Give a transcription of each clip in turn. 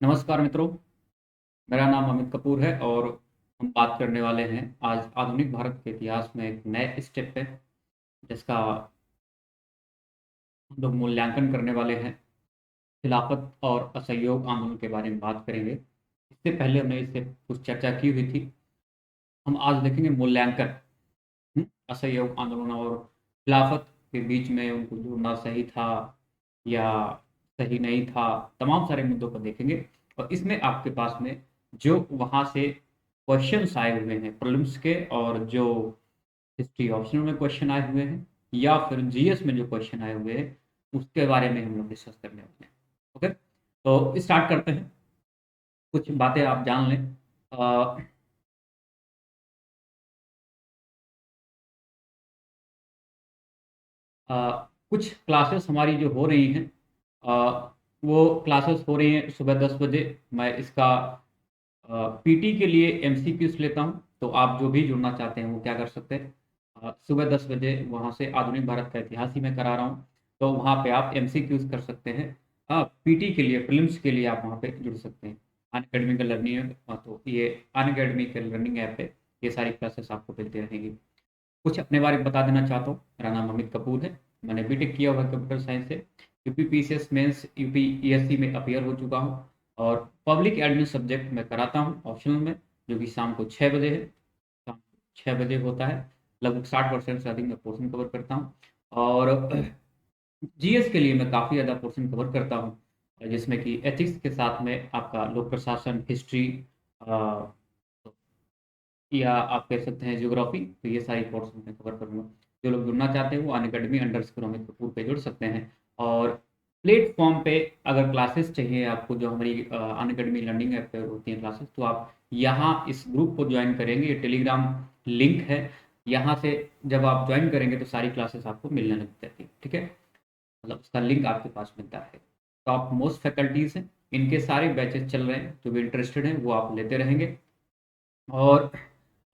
नमस्कार मित्रों, मेरा नाम अमित कपूर है और हम बात करने वाले हैं आज आधुनिक भारत के इतिहास में एक नए स्टेप पे, जिसका हम लोग मूल्यांकन करने वाले हैं। खिलाफत और असहयोग आंदोलन के बारे में बात करेंगे। इससे पहले हमने इससे कुछ चर्चा की हुई थी। हम आज देखेंगे मूल्यांकन। असहयोग आंदोलन और खिलाफत के बीच में उनको जोड़ना सही था या सही नहीं था, तमाम सारे मुद्दों को देखेंगे। और इसमें आपके पास में जो वहाँ से क्वेश्चंस आए हुए हैं प्रीलिम्स के, और जो हिस्ट्री ऑप्शनल में क्वेश्चन आए हुए हैं, या फिर जीएस में जो क्वेश्चन आए हुए हैं, उसके बारे में हम लोग डिस्कस करने वाले हैं। ओके, तो स्टार्ट करते हैं। कुछ बातें आप जान लें। अ, अ, कुछ क्लासेस हमारी जो हो रही हैं, वो क्लासेस हो रही हैं सुबह 10 बजे। मैं इसका पीटी के लिए एमसीक्यूज लेता हूँ, तो आप जो भी जुड़ना चाहते हैं वो क्या कर सकते हैं। सुबह 10 बजे वहाँ से आधुनिक भारत का इतिहास ही मैं करा रहा हूँ, तो वहाँ पे आप एमसीक्यूज कर सकते हैं। पीटी के लिए, प्रीलिम्स के लिए आप वहाँ पे जुड़ सकते हैं। अन अकेडमी का लर्निंग, तो ये अन अकेडमी के लर्निंग ऐप पे ये सारी क्लासेस आपको मिलती रहेंगी। कुछ अपने बारे में बता देना चाहता हूँ। मेरा नाम अमित कपूर है। मैंने बीटेक किया हुआ है कंप्यूटर साइंस से। UP PCS mains, UP ESC में अपीयर हो चुका हूँ। और पब्लिक एडमिन सब्जेक्ट में कराता हूँ ऑप्शनल में, जो कि शाम को 6 बजे है। शाम को 6 बजे होता है। लगभग 60% से अधिक मैं पोर्शन कवर करता हूँ। और जीएस के लिए मैं काफ़ी ज़्यादा पोर्शन कवर करता हूँ, जिसमें कि एथिक्स के साथ में आपका लोक प्रशासन, हिस्ट्री, या आप कह सकते हैं ज्योग्राफी। तो ये सारी पोर्शन मैं कवर करूँगा। जो लोग जुड़ना चाहते हैं वो अनअकैडमी अंडरस्कोर अमित कपूर पे जुड़ सकते हैं। और प्लेटफॉर्म पे अगर क्लासेस चाहिए आपको, जो हमारी अनअकैडमी लर्निंग ऐप पे होती हैं क्लासेस, तो आप यहाँ इस ग्रुप को ज्वाइन करेंगे। ये टेलीग्राम लिंक है। यहाँ से जब आप ज्वाइन करेंगे तो सारी क्लासेस आपको मिलने लग जाती है। ठीक है, मतलब उसका लिंक आपके पास मिलता है। टॉप मोस्ट फैकल्टीज हैं, इनके सारे बैचेस चल रहे हैं। जो भी इंटरेस्टेड हैं वो आप लेते रहेंगे। और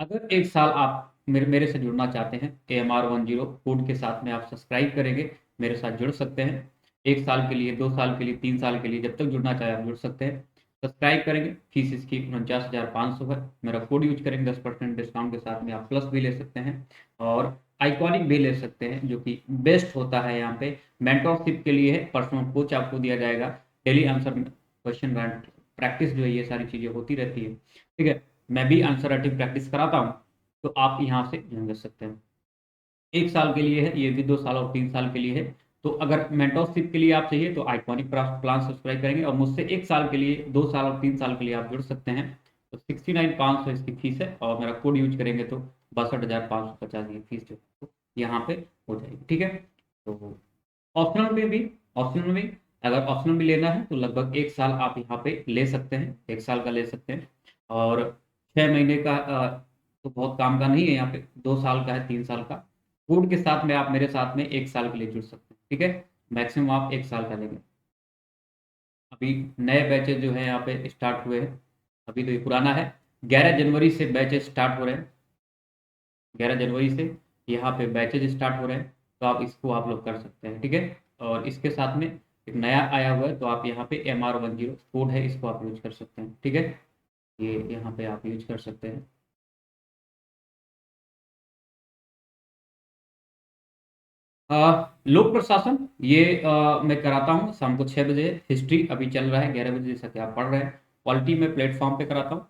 अगर एक साल आप मेरे मेरे से जुड़ना चाहते हैं, AMR10 कोड के साथ में आप सब्सक्राइब करेंगे, मेरे साथ जुड़ सकते हैं। 1 साल के लिए, 2 साल के लिए, 3 साल के लिए, जब तक जुड़ना चाहे आप जुड़ सकते हैं। सब्सक्राइब करेंगे, फीस इसकी 49,500 है। मेरा कोड यूज करेंगे 10% डिस्काउंट के साथ में, आप प्लस भी ले सकते हैं और आइकॉनिक भी ले सकते हैं, जो कि बेस्ट होता है यहाँ पे। मेंटोरशिप के लिए है, पर्सनल कोच आपको दिया जाएगा। डेली आंसर क्वेश्चन प्रैक्टिस जो है, ये सारी चीज़ें होती रहती है। ठीक है, मैं भी आंसर राइटिंग प्रैक्टिस कराता हूँ, तो आप यहाँ से ज्वाइन कर सकते हैं। 1 साल के लिए है, ये भी 2 साल और 3 साल के लिए है। तो अगर मेंटोरशिप के लिए आप चाहिए तो आइकॉनिक प्लान सब्सक्राइब करेंगे, और मुझसे 1 साल के लिए, 2 साल और 3 साल के लिए आप जुड़ सकते हैं। तो 69,500 इसकी फीस है, और मेरा कोड यूज करेंगे तो 62,550 की फीस जो है, तो यहाँ पे हो जाएगी। ठीक है, तो ऑप्शनल में भी, ऑप्शनल में अगर ऑप्शनल भी लेना है तो लगभग 1 साल आप यहाँ पे ले सकते हैं, 1 साल का ले सकते हैं। और 6 महीने का तो बहुत काम का नहीं है यहाँ पे। 2 साल का है, 3 साल का। कोड के साथ में आप मेरे साथ में 1 साल के लिए जुड़ सकते हैं। ठीक है, मैक्सिमम आप 1 साल का लेंगे। अभी नए बैचेज जो है यहाँ पे स्टार्ट हुए हैं। अभी तो ये पुराना है। 11 जनवरी से बैचेज स्टार्ट हो रहे हैं। 11 जनवरी से यहाँ पे बैचेज स्टार्ट हो रहे हैं, तो आप इसको आप लोग कर सकते हैं। ठीक है, और इसके साथ में एक नया आया हुआ है, तो आप यहाँ पे MR10 कोड है, इसको आप यूज कर सकते हैं। ठीक है, ये यहाँ पे आप यूज कर सकते हैं। लोक प्रशासन ये मैं कराता हूँ शाम को 6 बजे। हिस्ट्री अभी चल रहा है 11 बजे, जैसा कि आप पढ़ रहे हैं। पॉलिटी में प्लेटफॉर्म पे कराता हूँ,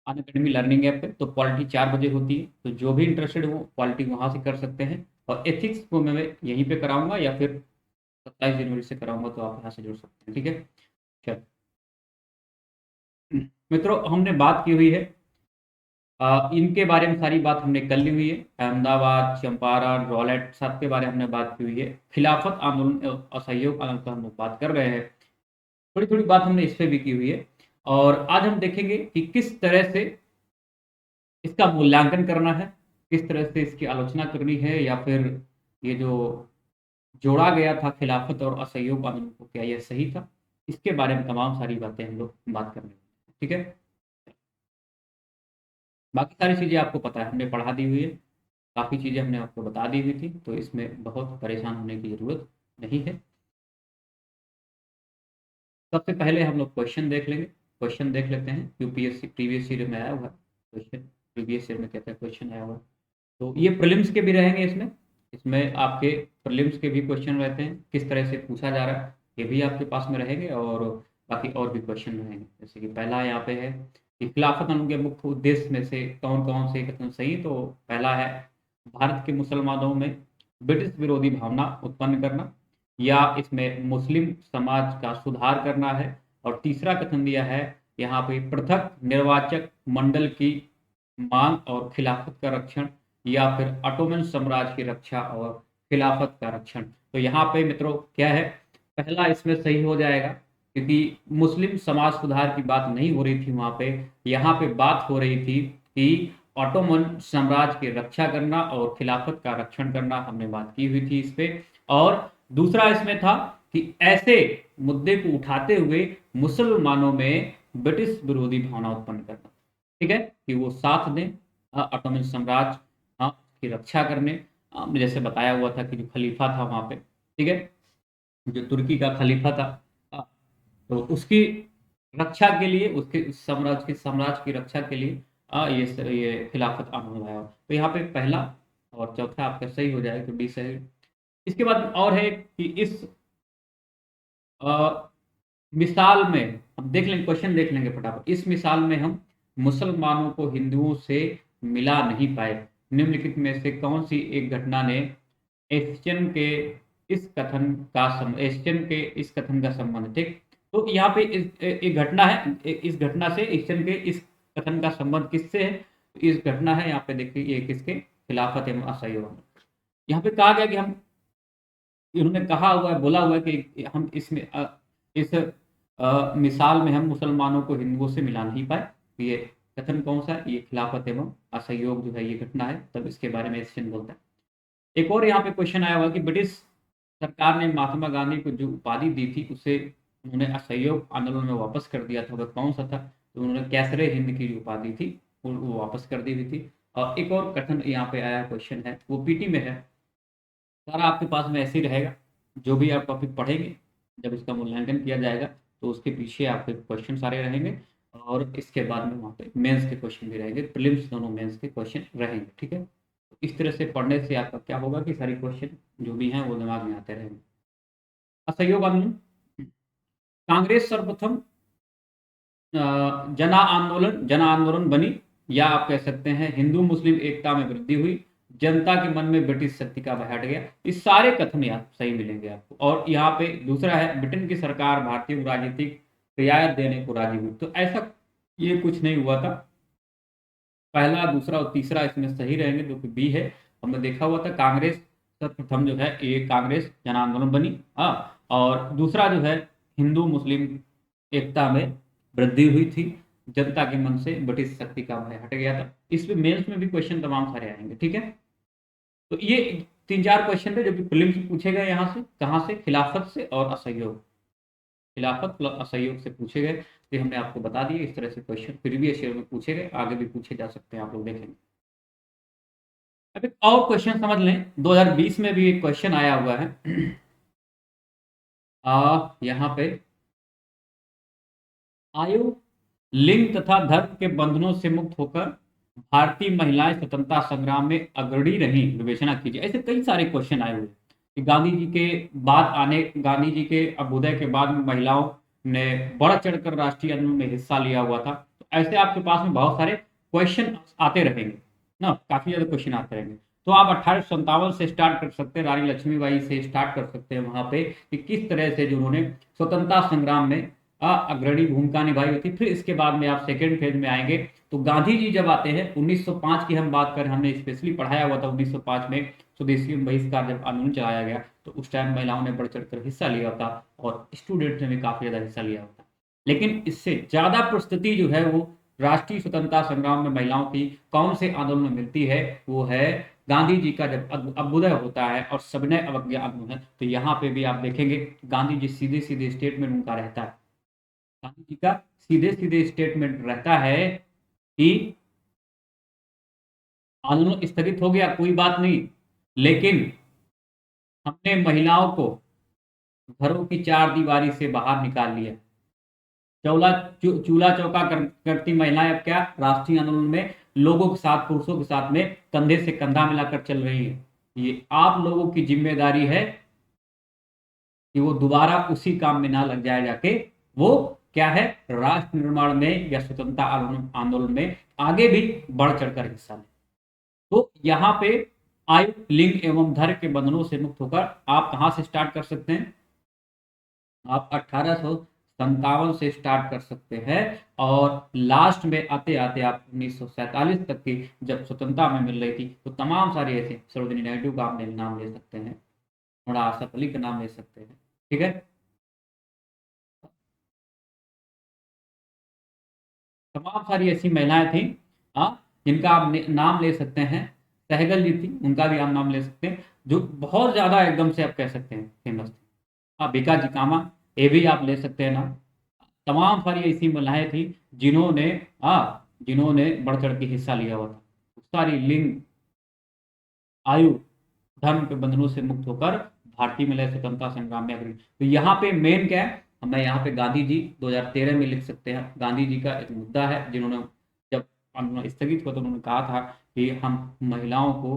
अन अकेडमी लर्निंग ऐप पे। तो पॉलिटी 4 बजे होती है, तो जो भी इंटरेस्टेड है वो पॉलिटी वहाँ से कर सकते हैं। और एथिक्स को मैं यहीं पे कराऊंगा, या फिर 27 जनवरी से कराऊंगा, तो आप यहाँ से जुड़ सकते हैं। ठीक है, चल मित्रों, हमने बात की हुई है, इनके बारे में सारी बात हमने कर ली हुई है। अहमदाबाद, चंपारण, रॉलेट, सब के बारे में हमने बात की हुई है। खिलाफत आंदोलन, असहयोग आंदोलन पर हम लोग बात कर रहे हैं। थोड़ी थोड़ी बात हमने इस पे भी की हुई है। और आज हम देखेंगे कि किस तरह से इसका मूल्यांकन करना है, किस तरह से इसकी आलोचना करनी है, या फिर ये जो जोड़ा गया था खिलाफत और असहयोग आंदोलन को, क्या यह सही था। इसके बारे में तमाम सारी बातें हम लोग बात करने वाले हैं। ठीक है, बाकी सारी चीज़ें आपको पता है, हमने पढ़ा दी हुई है। काफ़ी चीज़ें हमने आपको बता दी हुई थी, तो इसमें बहुत परेशान होने की ज़रूरत नहीं है। सबसे पहले हम लोग क्वेश्चन देख लेंगे। क्वेश्चन देख लेते हैं। यूपीएससी प्रीवियस ईयर में आया हुआ क्वेश्चन, प्रीवियस ईयर में कहते हैं क्वेश्चन आया हुआ। तो ये प्रीलिम्स के भी रहेंगे इसमें, इसमें आपके प्रीलिम्स के भी क्वेश्चन रहते हैं, किस तरह से पूछा जा रहा है ये भी आपके पास में रहेंगे, और बाकी और भी क्वेश्चन रहेंगे। जैसे कि पहला यहाँ पे है कि खिलाफत आंदोलन के मुख्य उद्देश्य में से कौन कौन से कथन सही। तो पहला है भारत के मुसलमानों में ब्रिटिश विरोधी भावना उत्पन्न करना, या इसमें मुस्लिम समाज का सुधार करना है। और तीसरा कथन दिया है यहाँ पे पृथक निर्वाचक मंडल की मांग और खिलाफत का रक्षण, या फिर ऑटोमन साम्राज्य की रक्षा और खिलाफत का रक्षण। तो यहाँ पे मित्रों क्या है, पहला इसमें सही हो जाएगा, क्योंकि मुस्लिम समाज सुधार की बात नहीं हो रही थी वहां पे, यहाँ पे बात हो रही थी कि ऑटोमन साम्राज्य की रक्षा करना और खिलाफत का रक्षण करना, हमने बात की हुई थी इस पे। और दूसरा इसमें था कि ऐसे मुद्दे को उठाते हुए मुसलमानों में ब्रिटिश विरोधी भावना उत्पन्न करना, ठीक है, कि वो साथ दें ऑटोमन साम्राज्य की रक्षा करने। जैसे बताया हुआ था कि जो खलीफा था वहां पे, ठीक है, जो तुर्की का खलीफा था, तो उसकी रक्षा के लिए, उसके साम्राज्य की रक्षा के लिए ये खिलाफत आंदोलन आया। तो यहाँ पे पहला और चौथा आपका सही हो जाएगा, तो डी सही। इसके बाद और है कि इस अ, मिसाल में हम देख लेंगे, क्वेश्चन देख लेंगे फटाफट। इस मिसाल में हम मुसलमानों को हिंदुओं से मिला नहीं पाए, निम्नलिखित में से कौन सी एक घटना ने एशियन के एशियन के इस कथन का संबंध, ठीक। तो यहाँ पे एक घटना है, इस घटना से एशियन के इस कथन का संबंध किससे है। इस घटना है यहाँ पे देखिए, ये किसके खिलाफत एवं असहयोग। यहाँ पे कहा गया कि हम, इन्होंने कहा हुआ है, बोला हुआ है कि हम इसमें इस मिसाल में हम मुसलमानों को हिंदुओं से मिला नहीं पाए। तो ये कथन कौन सा है, ये खिलाफत एवं असहयोग जो है ये घटना है, तब इसके बारे में एशियन बोलता है। एक और यहाँ पे क्वेश्चन आया हुआ कि ब्रिटिश सरकार ने महात्मा गांधी को जो उपाधि दी थी उसे उन्होंने असहयोग आंदोलन में वापस कर दिया था, वह कौन सा था। तो उन्होंने कैसरे हिंद की जो उपाधि थी वो वापस कर दी हुई थी। और एक और कथन यहाँ पे आया क्वेश्चन है, वो पीटी में है, सारा आपके पास में ऐसे ही रहेगा। जो भी आप टॉपिक पढ़ेंगे, जब इसका मूल्यांकन किया जाएगा तो उसके पीछे आपके क्वेश्चन सारे रहेंगे, और इसके बाद में वहाँ पे मेंस के क्वेश्चन भी रहेंगे, प्रीलिम्स दोनों मेंस के क्वेश्चन रहेंगे, ठीक है। तो इस तरह से पढ़ने से आपका क्या होगा कि सारे क्वेश्चन जो भी हैं वो दिमाग में आते रहेंगे। असहयोग आंदोलन, कांग्रेस सर्वप्रथम जन आंदोलन बनी, या आप कह सकते हैं हिंदू मुस्लिम एकता में वृद्धि हुई, जनता के मन में ब्रिटिश शक्ति का भय हट गया। इस सारे कथन यहाँ सही मिलेंगे आपको। और यहाँ पे दूसरा है ब्रिटेन की सरकार भारतीय को राजनीतिक रियायत देने को राजी हुई। तो ऐसा ये कुछ नहीं हुआ था। पहला, दूसरा और तीसरा इसमें सही रहेंगे, जो कि बी है। हमने देखा हुआ था कांग्रेस सर्वप्रथम जो है ये कांग्रेस जन आंदोलन बनी, हाँ। और दूसरा जो है हिंदू मुस्लिम एकता में वृद्धि हुई थी, जनता के मन से ब्रिटिश शक्ति का भय हट गया था। इसमें मेंस में भी क्वेश्चन तमाम सारे आएंगे, ठीक है। तो ये तीन चार क्वेश्चन थे जो कि प्रीलिम्स में पूछे गए, यहाँ से कहाँ से, खिलाफत से और असहयोग, खिलाफत प्लस असहयोग से पूछे गए। ये हमने आपको बता दिए, इस तरह से क्वेश्चन प्रीवियस ईयर में पूछे गए, आगे भी पूछे जा सकते हैं, आप लोग देखेंगे। अब एक और क्वेश्चन समझ लें, 2020 में भी एक क्वेश्चन आया हुआ है यहाँ पे, आयु लिंग तथा धर्म के बंधनों से मुक्त होकर भारतीय महिलाएं स्वतंत्रता संग्राम में अग्रणी रही, विवेचना कीजिए। ऐसे कई सारे क्वेश्चन आए हुए कि गांधी जी के अभ्युदय के बाद में महिलाओं ने बढ़ चढ़कर राष्ट्रीय आंदोलन में हिस्सा लिया हुआ था। तो ऐसे आपके पास में बहुत सारे क्वेश्चन आते रहेंगे ना, काफी ज्यादा क्वेश्चन आते रहेंगे। तो आप 1857 से स्टार्ट कर सकते हैं, रानी लक्ष्मीबाई से स्टार्ट कर सकते हैं वहां पे, कि किस तरह से जो उन्होंने स्वतंत्रता संग्राम में अग्रणी भूमिका निभाई हुई थी। फिर इसके बाद में आप सेकेंड फेज में आएंगे तो गांधी जी जब आते हैं 1905 की हम बात करें, हमने स्पेशली पढ़ाया हुआ था 1905 में स्वदेशी बहिष्कार जब आंदोलन चलाया गया, तो उस टाइम महिलाओं ने बढ़ चढ़कर हिस्सा लिया था और स्टूडेंट्स ने भी काफी ज्यादा हिस्सा लिया होता। लेकिन इससे ज्यादा प्रस्तुति जो है वो राष्ट्रीय स्वतंत्रता संग्राम में महिलाओं की कौन से आंदोलन में मिलती है, वो है गांधी जी का जब अभ्युदय होता है और सविनय अवज्ञा आंदोलन है। तो यहाँ पे भी आप देखेंगे गांधी जी सीधे सीधे स्टेटमेंट उनका रहता है, गांधी जी का सीधे सीधे स्टेटमेंट रहता है कि आंदोलन स्थगित हो गया कोई बात नहीं, लेकिन हमने महिलाओं को घरों की चार दीवारी से बाहर निकाल लिया, चूल्हा चौका करती महिलाएं अब क्या राष्ट्रीय आंदोलन में लोगों के साथ, पुरुषों के साथ में कंधे से कंधा मिलाकर चल रही है। ये आप लोगों की जिम्मेदारी है कि वो दोबारा उसी काम में ना लग जाए जाके। वो क्या है, राष्ट्र निर्माण में या स्वतंत्रता आंदोलन में आगे भी बढ़ चढ़कर हिस्सा लें। तो यहाँ पे आयु, लिंग एवं धर्म के बंधनों से मुक्त होकर आप कहां से स्टार्ट कर सकते हैं? आप 1857 से स्टार्ट कर सकते हैं और लास्ट में आते आते आप 1947 तक की जब स्वतंत्रता में मिल रही थी तो तमाम सारे ऐसे, सरोजिनी नायडू का आप नाम ले सकते हैं, थोड़ा आसफ अली का नाम ले सकते हैं, ठीक है। तमाम सारी ऐसी महिलाएं थी, हाँ, जिनका आप नाम ले सकते हैं। सहगल जी थी, उनका भी आप नाम ले सकते हैं, जो बहुत ज्यादा एकदम से आप कह सकते हैं फेमस थी। हाँ, बीका जी कामा, ये भी आप ले सकते हैं नाम। तमाम सारी ऐसी महिलाएं थी जिन्होंने, हाँ, जिन्होंने बढ़ चढ़ के हिस्सा लिया हुआ था। सारी लिंग, आयु, धर्म के बंधनों से मुक्त होकर भारतीय महिला स्वतंत्रता संग्राम में अग्रणी। तो यहाँ पे मेन क्या है, हमें यहाँ पे गांधी जी 2013 में लिख सकते हैं। गांधी जी का एक मुद्दा है, जिन्होंने जब आंदोलन स्थगित हुआ तो उन्होंने कहा था कि हम महिलाओं को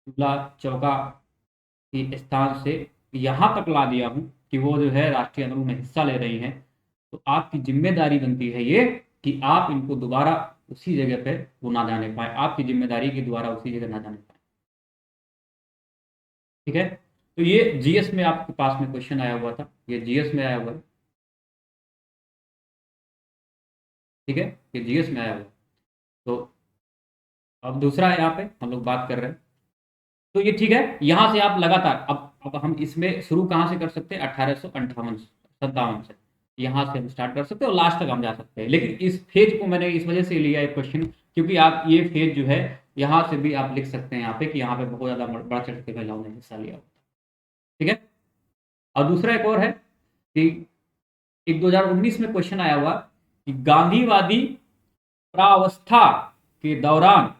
चूल्हा चौका के स्थान से यहाँ तक ला दिया हूँ कि वो जो है राष्ट्रीय आंदोलन में हिस्सा ले रही हैं। तो आपकी जिम्मेदारी बनती है ये कि आप इनको दोबारा उसी जगह पे वो ना जाने पाए, आपकी जिम्मेदारी की दोबारा उसी जगह ना जाने पाए, ठीक है। तो ये जीएस में आपके पास में क्वेश्चन आया हुआ था, ये जीएस में आया हुआ है, ठीक है, ये जीएस में आया हुआ है। तो अब दूसरा है, यहाँ पे हम लोग बात कर रहे हैं, तो ये ठीक है। यहां से आप लगातार, अब हम इसमें शुरू कहां से कर सकते हैं? 1857 से यहां से हम स्टार्ट कर सकते हैं और लास्ट तक हम जा सकते हैं। लेकिन इस फेज को मैंने इस वजह से लिया है क्वेश्चन, क्योंकि आप ये फेज जो है यहां से भी आप लिख सकते हैं यहाँ पे कि यहाँ पे बहुत ज्यादा बढ़ चढ़ के महिलाओं ने हिस्सा लिया, ठीक है। और दूसरा एक और है कि एक 2019 में क्वेश्चन आया हुआ कि गांधीवादी प्रावस्था के दौरान,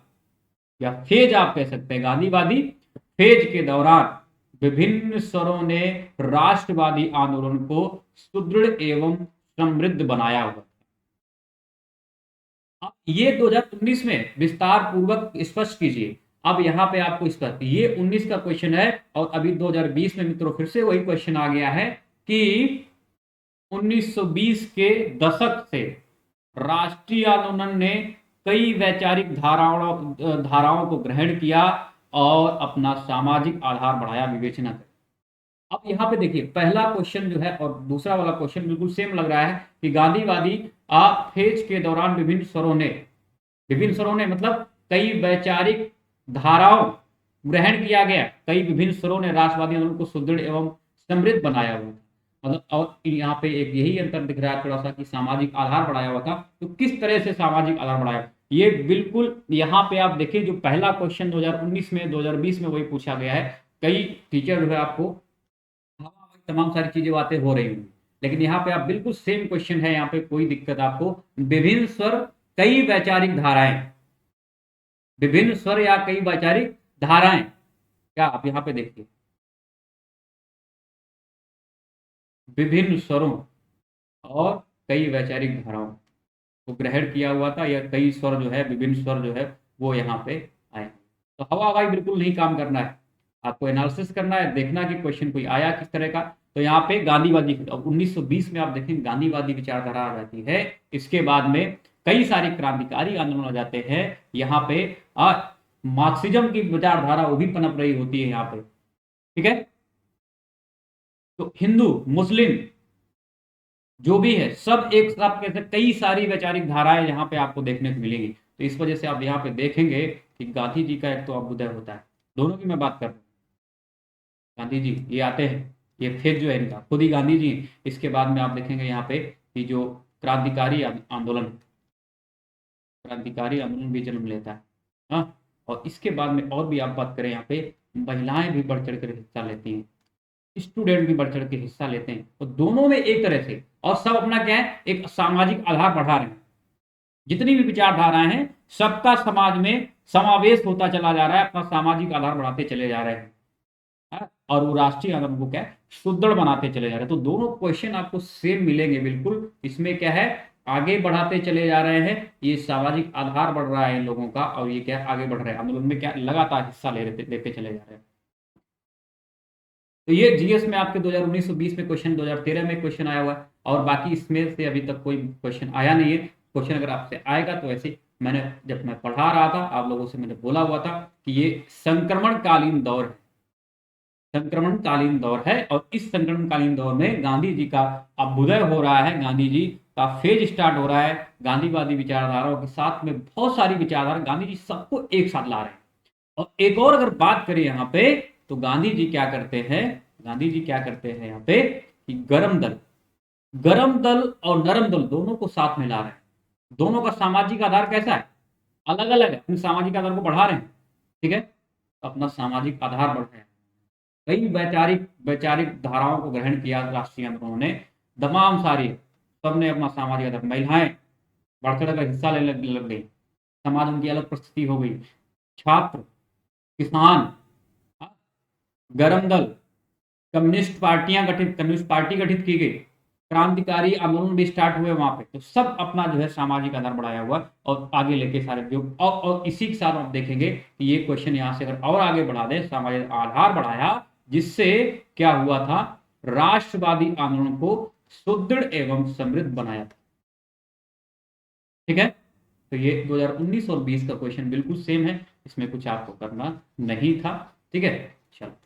या फेज आप कह सकते हैं, गांधीवादी फेज के दौरान विभिन्न स्वरों ने राष्ट्रवादी आंदोलन को सुदृढ़ एवं समृद्ध बनाया हुआ। अब ये 2019 में विस्तार पूर्वक स्पष्ट कीजिए। अब यहाँ पे आपको स्पष्ट, ये 19 का क्वेश्चन है और अभी 2020 में मित्रों फिर से वही क्वेश्चन आ गया है कि 1920 के दशक से राष्ट्रीय आंदोलन ने कई वैचारिक धाराओं को ग्रहण किया और अपना सामाजिक आधार बढ़ाया, विवेचना कर। अब यहाँ पे देखिए पहला क्वेश्चन जो है और दूसरा वाला क्वेश्चन बिल्कुल सेम लग रहा है कि गांधीवादी फेज के दौरान विभिन्न स्वरों ने मतलब कई वैचारिक धाराओं ग्रहण किया गया, कई विभिन्न स्वरों ने राष्ट्रवादी आंदोलन को सुदृढ़ एवं समृद्ध बनाया हुआ, मतलब और यहाँ पे एक यही अंतर दिख रहा है थोड़ा सा कि सामाजिक आधार बढ़ाया हुआ था। तो किस तरह से सामाजिक आधार बढ़ाया, ये बिल्कुल यहाँ पे आप देखिए जो पहला क्वेश्चन 2019 में 2020 में वही पूछा गया है। कई टीचर जो है आपको तमाम सारी चीजें बातें हो रही होंगी, लेकिन यहाँ पे आप बिल्कुल सेम क्वेश्चन है, यहाँ पे कोई दिक्कत आपको, विभिन्न स्वर कई वैचारिक धाराएं, विभिन्न स्वर या कई वैचारिक धाराएं, क्या आप यहाँ पे देखिए विभिन्न स्वरों और कई वैचारिक धाराओं को ग्रहण किया हुआ था, या कई स्वर जो है, विभिन्न स्वर जो है वो यहाँ पे आए। तो हवा हवाई बिल्कुल नहीं काम करना है, आपको एनालिसिस करना है, देखना कि क्वेश्चन कोई आया किस तरह का। तो यहाँ पे गांधीवादी, अब 1920 में आप देखें गांधीवादी विचारधारा आ जाती है, इसके बाद में कई सारे क्रांतिकारी आंदोलन हो जाते हैं, यहाँ पे मार्क्सिज्म की विचारधारा वो भी पनप रही होती है यहाँ पे, ठीक है। तो हिंदू मुस्लिम जो भी है सब एक साथ कहते हैं, कई सारी वैचारिक धाराएं यहाँ पे आपको देखने को मिलेंगी। तो इस वजह से आप यहाँ पे देखेंगे कि गांधी जी का एक तो अभ्युदय होता है, दोनों की मैं बात कर रहा हूँ। गांधी जी ये आते हैं, ये फेज जो है इनका खुद ही गांधी जी। इसके बाद में आप देखेंगे यहाँ पे कि जो क्रांतिकारी आंदोलन भी जन्म लेता है, हाँ। और इसके बाद में और भी आप बात करें, यहाँ पे महिलाएं भी बढ़ चढ़ कर हिस्सा लेती हैं, स्टूडेंट भी बढ़ चढ़ के हिस्सा लेते हैं, तो दोनों में एक तरह से, और सब अपना क्या है, एक सामाजिक आधार बढ़ा रहे हैं। जितनी भी विचारधाराएं हैं सबका समाज में समावेश होता चला जा रहा है, अपना सामाजिक आधार बढ़ाते चले जा रहे हैं। हाँ, और वो राष्ट्रीय आंदोलन को क्या है, सुदृढ़ बनाते चले जा रहे हैं। तो दोनों क्वेश्चन आपको सेम मिलेंगे बिल्कुल। इसमें क्या है, आगे बढ़ाते चले जा रहे हैं, ये सामाजिक आधार बढ़ रहा है इन लोगों का, और ये क्या है, आगे बढ़ रहे हैं आंदोलन में, क्या लगातार हिस्सा लेते चले जा रहे हैं। तो ये जीएस में आपके 2019-20 में क्वेश्चन, 2013 में क्वेश्चन आया हुआ है, और बाकी इसमें से अभी तक कोई क्वेश्चन आया नहीं है। क्वेश्चन अगर आपसे आएगा तो ऐसे, मैंने जब मैं पढ़ा रहा था आप लोगों से मैंने बोला हुआ था कि ये संक्रमणकालीन दौर है, संक्रमणकालीन दौर है, और इस संक्रमणकालीन दौर में गांधी जी का अभ्युदय हो रहा है, गांधी जी का फेज स्टार्ट हो रहा है। गांधीवादी विचारधाराओं के साथ में बहुत सारी विचारधारा, गांधी जी सबको एक साथ ला रहे हैं। और एक और अगर बात करें यहाँ पे, तो गांधी जी क्या करते हैं, गांधी जी क्या करते हैं यहाँ पे, कि गरम दल और नरम दल दोनों को साथ में ला रहे हैं। दोनों का सामाजिक आधार कैसा है, अलग अलग है, अपने सामाजिक आधार को बढ़ा रहे हैं। ठीक है, तो अपना सामाजिक आधार बढ़ रहे हैं। कई वैचारिक वैचारिक धाराओं को ग्रहण किया राष्ट्रीय आंदोलनों ने, तमाम सारी, सबने अपना सामाजिक आधार, महिलाएं बढ़ चढ़ कर हिस्सा लेने लग गई, समाज उनकी अलग परिस्थिति हो गई, छात्र, किसान, हाँ, गरम दल, कम्युनिस्ट पार्टी गठित की गई, क्रांतिकारी आंदोलन भी स्टार्ट हुए वहां पे। तो सब अपना जो है सामाजिक आधार बढ़ाया हुआ और आगे लेके सारे जो, और इसी के साथ आप देखेंगे कि ये क्वेश्चन यहाँ से अगर और आगे बढ़ा दे, सामाजिक आधार बढ़ाया, जिससे क्या हुआ था, राष्ट्रवादी आंदोलन को सुदृढ़ एवं समृद्ध बनाया था। ठीक है, तो ये 2019 और 20 का क्वेश्चन बिल्कुल सेम है, इसमें कुछ आपको करना नहीं था। ठीक है, चलो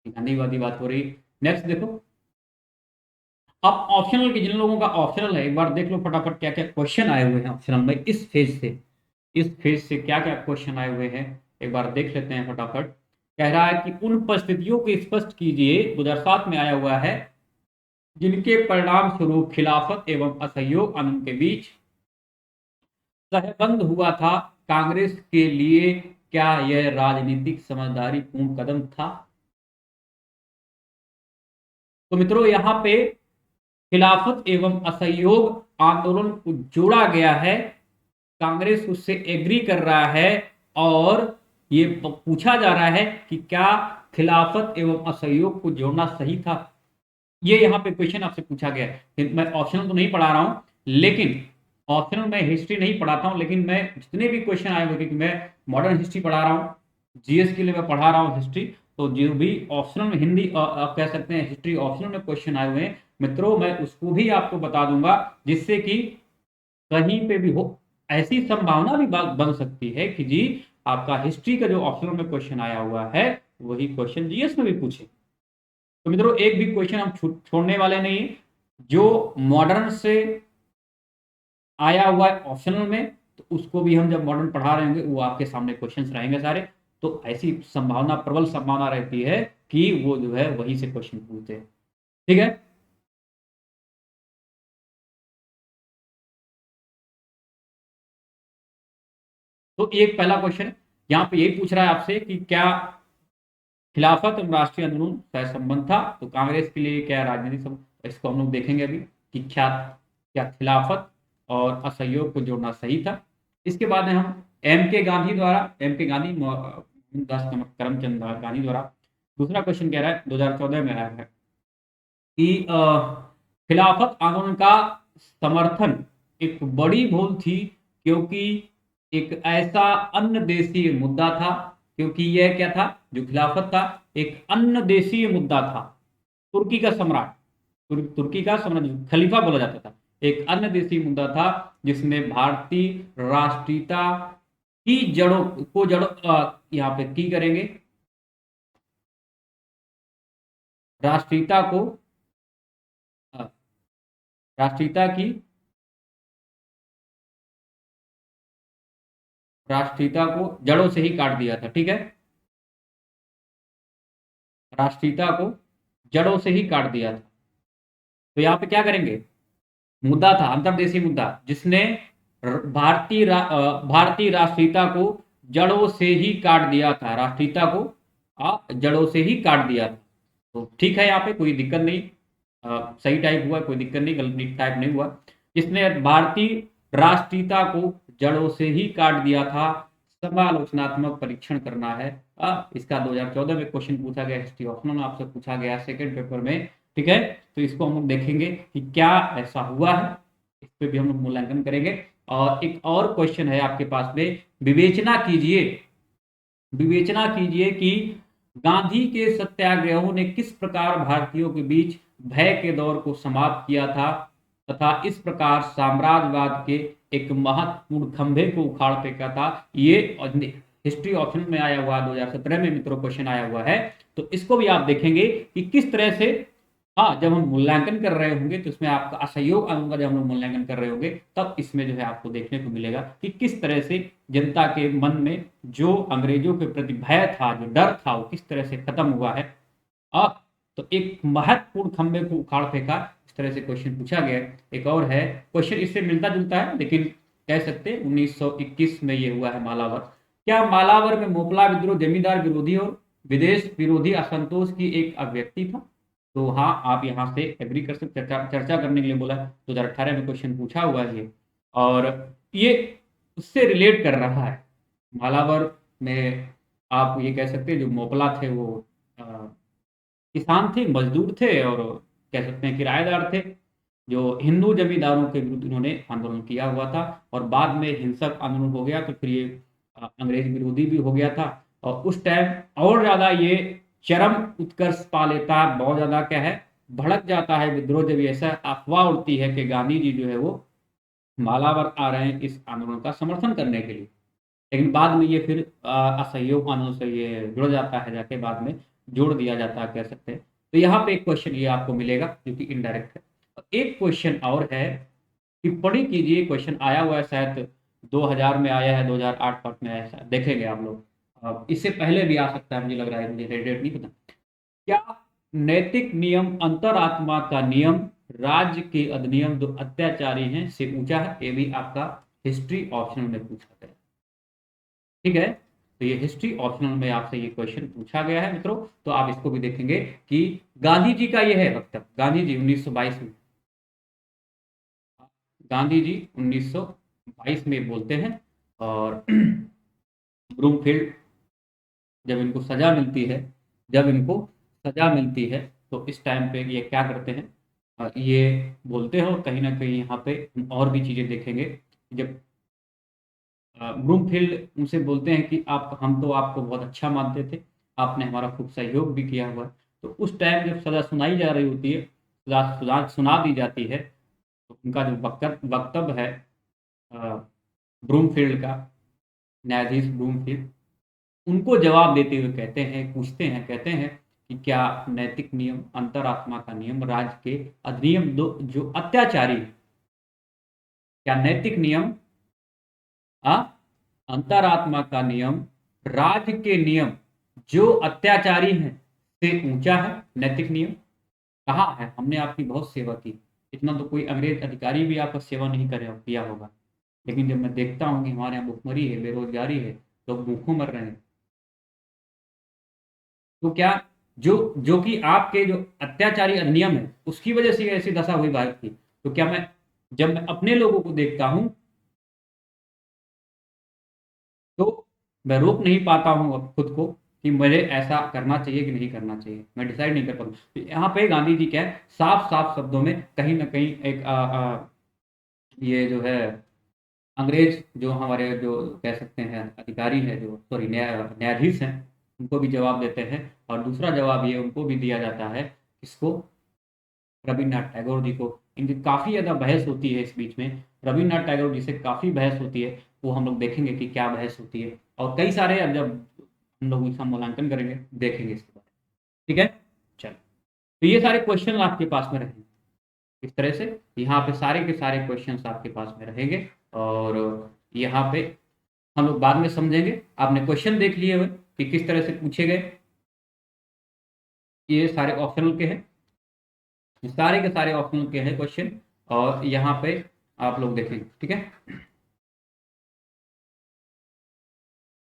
गांधीवादी बात हो रही। नेक्स्ट देखो, अब ऑप्शनल के, जिन लोगों का ऑप्शनल है एक बार देख लो फटाफट क्या क्या क्वेश्चन आए हुए हैं ऑप्शनल में, इस फेज से, इस फेज से क्या क्या क्वेश्चन आए हुए हैं एक बार देख लेते हैं फटाफट। कह रहा है कि उन परिस्थितियों को स्पष्ट कीजिए, 2007 में आया हुआ है, जिनके परिणाम स्वरूप खिलाफत एवं असहयोग आंदोलन के बीच सहबंद हुआ था। कांग्रेस के लिए क्या यह राजनीतिक समझदारी पूर्ण कदम था। तो मित्रों यहाँ पे खिलाफत एवं असहयोग आंदोलन को जोड़ा गया है, कांग्रेस उससे एग्री कर रहा है, और ये पूछा जा रहा है कि क्या खिलाफत एवं असहयोग को जोड़ना सही था। ये यहाँ पे क्वेश्चन आपसे पूछा गया है। मैं ऑप्शनल तो नहीं पढ़ा रहा हूं, लेकिन ऑप्शनल में हिस्ट्री नहीं पढ़ाता हूं, लेकिन मैं जितने भी क्वेश्चन आए हुए, क्योंकि मैं मॉडर्न हिस्ट्री पढ़ा रहा हूँ, जीएस के लिए मैं पढ़ा रहा हूँ हिस्ट्री, तो जो भी ऑप्शनल में हिंदी आप कह सकते हैं हिस्ट्री ऑप्शनल में क्वेश्चन आए हुए हैं मित्रों, मैं उसको भी आपको बता दूंगा, जिससे कि कहीं पे भी हो, ऐसी संभावना भी बात बन सकती है कि जी आपका हिस्ट्री का जो ऑप्शनल में क्वेश्चन आया हुआ है वही क्वेश्चन जीएस में भी पूछे। तो मित्रों एक भी क्वेश्चन हम छोड़ने वाले नहीं है, जो मॉडर्न से आया हुआ है ऑप्शनल में, तो उसको भी हम जब मॉडर्न पढ़ा रहे होंगे वो आपके सामने क्वेश्चंस रहेंगे सारे। तो ऐसी संभावना, प्रबल संभावना रहती है कि वो जो है वही से क्वेश्चन पूछते हैं। ठीक है, तो एक पहला क्वेश्चन यहाँ पे यही पूछ रहा है आपसे कि क्या खिलाफत और राष्ट्रीय आंदोलन सह संबंध था। तो कांग्रेस के लिए क्या राजनीतिक संबंध, इसको हम लोग देखेंगे अभी कि क्या क्या खिलाफत और असहयोग को जोड़ना सही था। इसके बाद में हम एम के गांधी, मोहनदास करमचंद गांधी द्वारा, दूसरा क्वेश्चन कह रहा है 2014 में आया है कि खिलाफत आंदोलन का समर्थन एक बड़ी भूल थी, क्योंकि एक ऐसा अन्य देशीय मुद्दा था, क्योंकि यह क्या था, जो खिलाफत था एक अन्य देशीय मुद्दा था। तुर्की का सम्राट, तुर्की का सम्राट खलीफा बोला जाता था, एक अन्य देशीय मुद्दा था, जिसने भारतीय राष्ट्रीयता की जड़ों को, यहाँ पे की करेंगे, राष्ट्रीयता को, अ, राष्ट्रीयता की, राष्ट्रीयता को जड़ों से ही काट दिया था। ठीक है, राष्ट्रीयता को जड़ों से ही काट दिया था। तो यहाँ पे क्या करेंगे, मुद्दा था अंतर्देशीय मुद्दा, जिसने भारतीय राष्ट्रीयता को जड़ों से ही काट दिया था, राष्ट्रीयता को जड़ों से ही काट दिया था। तो ठीक है, यहाँ पे कोई दिक्कत नहीं, सही टाइप हुआ, कोई दिक्कत नहीं, गलत टाइप नहीं हुआ। जिसने भारतीय राष्ट्रीयता को जड़ों से ही काट दिया था, समालोचनात्मक परीक्षण करना है। इसका 2014 में क्वेश्चन पूछा गया, हिस्ट्री ऑप्शनल आपसे पूछा गया सेकंड पेपर में, ठीक है। तो इसको हम लोग देखेंगे कि क्या ऐसा हुआ है, इस पे भी हम लोग मूल्यांकन करेंगे। और एक और क्वेश्चन है आपके पास में, विवेचना कीजिए, विवेचना कीजिए कि गांधी के सत्याग्रहों ने किस प्रकार भारतीयों के बीच भय के दौर को समाप्त किया था तथा इस प्रकार साम्राज्यवाद के एक महत्वपूर्ण खंभे को उखाड़ फेंका था। ये हिस्ट्री ऑप्शन में आया हुआ 2017 में मित्रों क्वेश्चन आया हुआ है। तो इसको भी आप देखेंगे कि किस तरह से, हाँ, जब हम मूल्यांकन कर रहे होंगे तो इसमें आपका असहयोग कानून का जब हम लोग मूल्यांकन कर रहे होंगे तब इसमें जो है आपको देखने को मिलेगा कि किस तरह से जनता के मन में जो अंग्रेजों के प्रति भय था, जो डर था, वो किस तरह से खत्म हुआ है। तो एक महत्वपूर्ण खंभे को उखाड़ फेंका, इस तरह से क्वेश्चन पूछा गया है। एक और है क्वेश्चन, इससे मिलता जुलता है लेकिन कह सकते हैं 1921 में ये हुआ है मालावर। क्या मालावर में मोपला विद्रोह जमींदार विरोधी और विदेश विरोधी असंतोष की एक अभिव्यक्ति था? तो हाँ, आप यहाँ से एग्री कर सकते, चर्चा करने के लिए बोला, 2018 में क्वेश्चन पूछा हुआ है ये, और ये उससे रिलेट कर रहा है। मालावर में आप ये कह सकते हैं जो मोपला थे वो किसान थे, मजदूर थे, और कह सकते हैं किराएदार थे, जो हिंदू जमींदारों के विरुद्ध इन्होंने आंदोलन किया हुआ था। और बाद में हिंसक आंदोलन हो गया तो फिर ये अंग्रेज विरोधी भी हो गया था। और उस टाइम और ज्यादा ये चरम उत्कर्ष पा लेता है, बहुत ज्यादा क्या है, भड़क जाता है विद्रोह, जब ऐसा अफवाह उड़ती है कि गांधी जी जो है वो मालावर आ रहे हैं इस आंदोलन का समर्थन करने के लिए। लेकिन बाद में ये फिर असहयोग आंदोलन से ये जुड़ जाता है, जाके बाद में जोड़ दिया जाता है, कह सकते हैं। तो यहाँ पे एक क्वेश्चन ये आपको मिलेगा जो कि इनडायरेक्ट है। एक क्वेश्चन और है, टिप्पणी कीजिए, क्वेश्चन आया हुआ है शायद 2000 में आया है, 2008 पार्ट में आया है, शायद देखेंगे आप लोग। इससे पहले भी आ सकता है, मुझे लग रहा है, मुझे डेट नहीं पता। क्या नैतिक नियम अंतरात्मा का नियम राज्य के अधिनियम जो अत्याचारी हैं से ऊंचा है? ये भी आपका हिस्ट्री ऑप्शनल में पूछा गया, ठीक है। तो ये हिस्ट्री ऑप्शनल में आपसे ये क्वेश्चन पूछा गया है मित्रों। तो आप इसको भी देखेंगे कि गांधी जी का ये है वक्तव्य, गांधी जी 1922 में, गांधी जी 1922 में बोलते हैं। और ब्रूमफील्ड, जब इनको सजा मिलती है, जब इनको सजा मिलती है तो इस टाइम पे ये क्या करते हैं, ये बोलते हैं। और कहीं ना कहीं यहाँ पे हम और भी चीजें देखेंगे। जब ब्रूमफील्ड उनसे बोलते हैं कि आप, हम तो आपको बहुत अच्छा मानते थे, आपने हमारा खूब सहयोग भी किया हुआ है। तो उस टाइम जब सजा सुनाई जा रही होती है, सजा सुना दी जाती है, तो उनका जो वक्तव्य है ब्रूमफील्ड का, न्यायाधीश ब्रूमफील्ड, उनको जवाब देते हुए कहते हैं, पूछते हैं, कहते हैं कि क्या नैतिक नियम अंतरात्मा का नियम राज्य के अधिनियम दो जो अत्याचारी, क्या नैतिक नियम अंतरात्मा का नियम राज्य के नियम जो अत्याचारी हैं से ऊंचा है? नैतिक नियम कहाँ है? हमने आपकी बहुत सेवा की, इतना तो कोई अंग्रेज अधिकारी भी आपका सेवा नहीं करे किया होगा। लेकिन जब मैं देखता हूँ कि हमारे यहाँ भुखमरी है, बेरोजगारी है, लोग भूखों मर रहे हैं, तो क्या जो जो कि आपके जो अत्याचारी अधिनियम है उसकी वजह से ऐसी दशा हुई भारत की, तो क्या मैं, जब मैं अपने लोगों को देखता हूं तो मैं रोक नहीं पाता हूं अब खुद को कि मुझे ऐसा करना चाहिए कि नहीं करना चाहिए, मैं डिसाइड नहीं कर पाता। तो यहाँ पे गांधी जी क्या है, साफ साफ शब्दों में कहीं ना कहीं एक ये जो है अंग्रेज, जो हमारे जो कह सकते हैं अधिकारी हैं, जो सॉरी न्यायाधीश हैं, उनको भी जवाब देते हैं। और दूसरा जवाब ये उनको भी दिया जाता है, किसको, रविन्द्रनाथ टैगोर जी को। इनकी काफ़ी ज़्यादा बहस होती है इस बीच में, रविन्द्रनाथ टैगोर जी से काफ़ी बहस होती है। वो हम लोग देखेंगे कि क्या बहस होती है, और कई सारे, अब जब हम लोग इसका मूल्यांकन करेंगे देखेंगे इसके बारे में, ठीक है। चलो, तो ये सारे क्वेश्चन आपके पास में रहेंगे इस तरह से, यहाँ पे सारे के सारे क्वेश्चंस आपके पास में रहेंगे। और यहाँ पे हम लोग बाद में समझेंगे। आपने क्वेश्चन देख लिए हुए कि किस तरह से पूछे गए, ये सारे ऑप्शनल के हैं, ये सारे के सारे ऑप्शनल के हैं क्वेश्चन। और यहाँ पे आप लोग देखेंगे, ठीक है।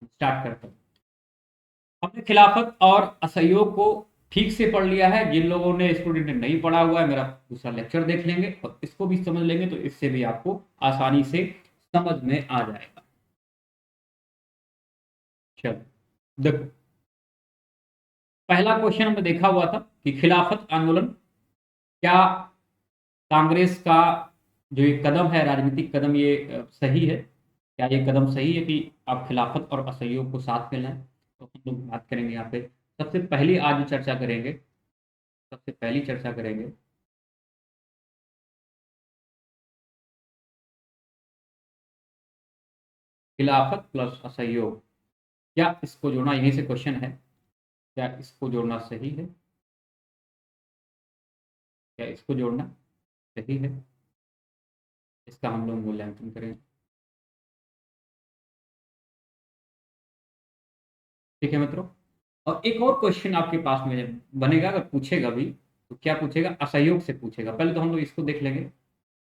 स्टार्ट करते हैं। हमने खिलाफत और असहयोग को ठीक से पढ़ लिया है। जिन लोगों ने, स्टूडेंट ने नहीं पढ़ा हुआ है, मेरा दूसरा लेक्चर देख लेंगे और इसको भी समझ लेंगे, तो इससे भी आपको आसानी से समझ में आ जाएगा। चलो देखो, पहला क्वेश्चन हमने देखा हुआ था कि खिलाफत आंदोलन क्या कांग्रेस का जो ये कदम है, राजनीतिक कदम, ये सही है? क्या ये कदम सही है कि आप खिलाफत और असहयोग को साथ में लाएं? तो हम लोग बात करेंगे यहाँ पे। सबसे पहली आज चर्चा करेंगे, सबसे पहली चर्चा करेंगे खिलाफत प्लस असहयोग, क्या इसको जोड़ना, यहीं से क्वेश्चन है, क्या इसको जोड़ना सही है? क्या इसको जोड़ना सही है? इसका हम लोग मूल्यांकन करेंगे। ठीक है मित्रों। और एक और क्वेश्चन आपके पास में बनेगा, अगर पूछेगा भी तो क्या पूछेगा? असहयोग से पूछेगा। पहले तो हम लोग इसको देख लेंगे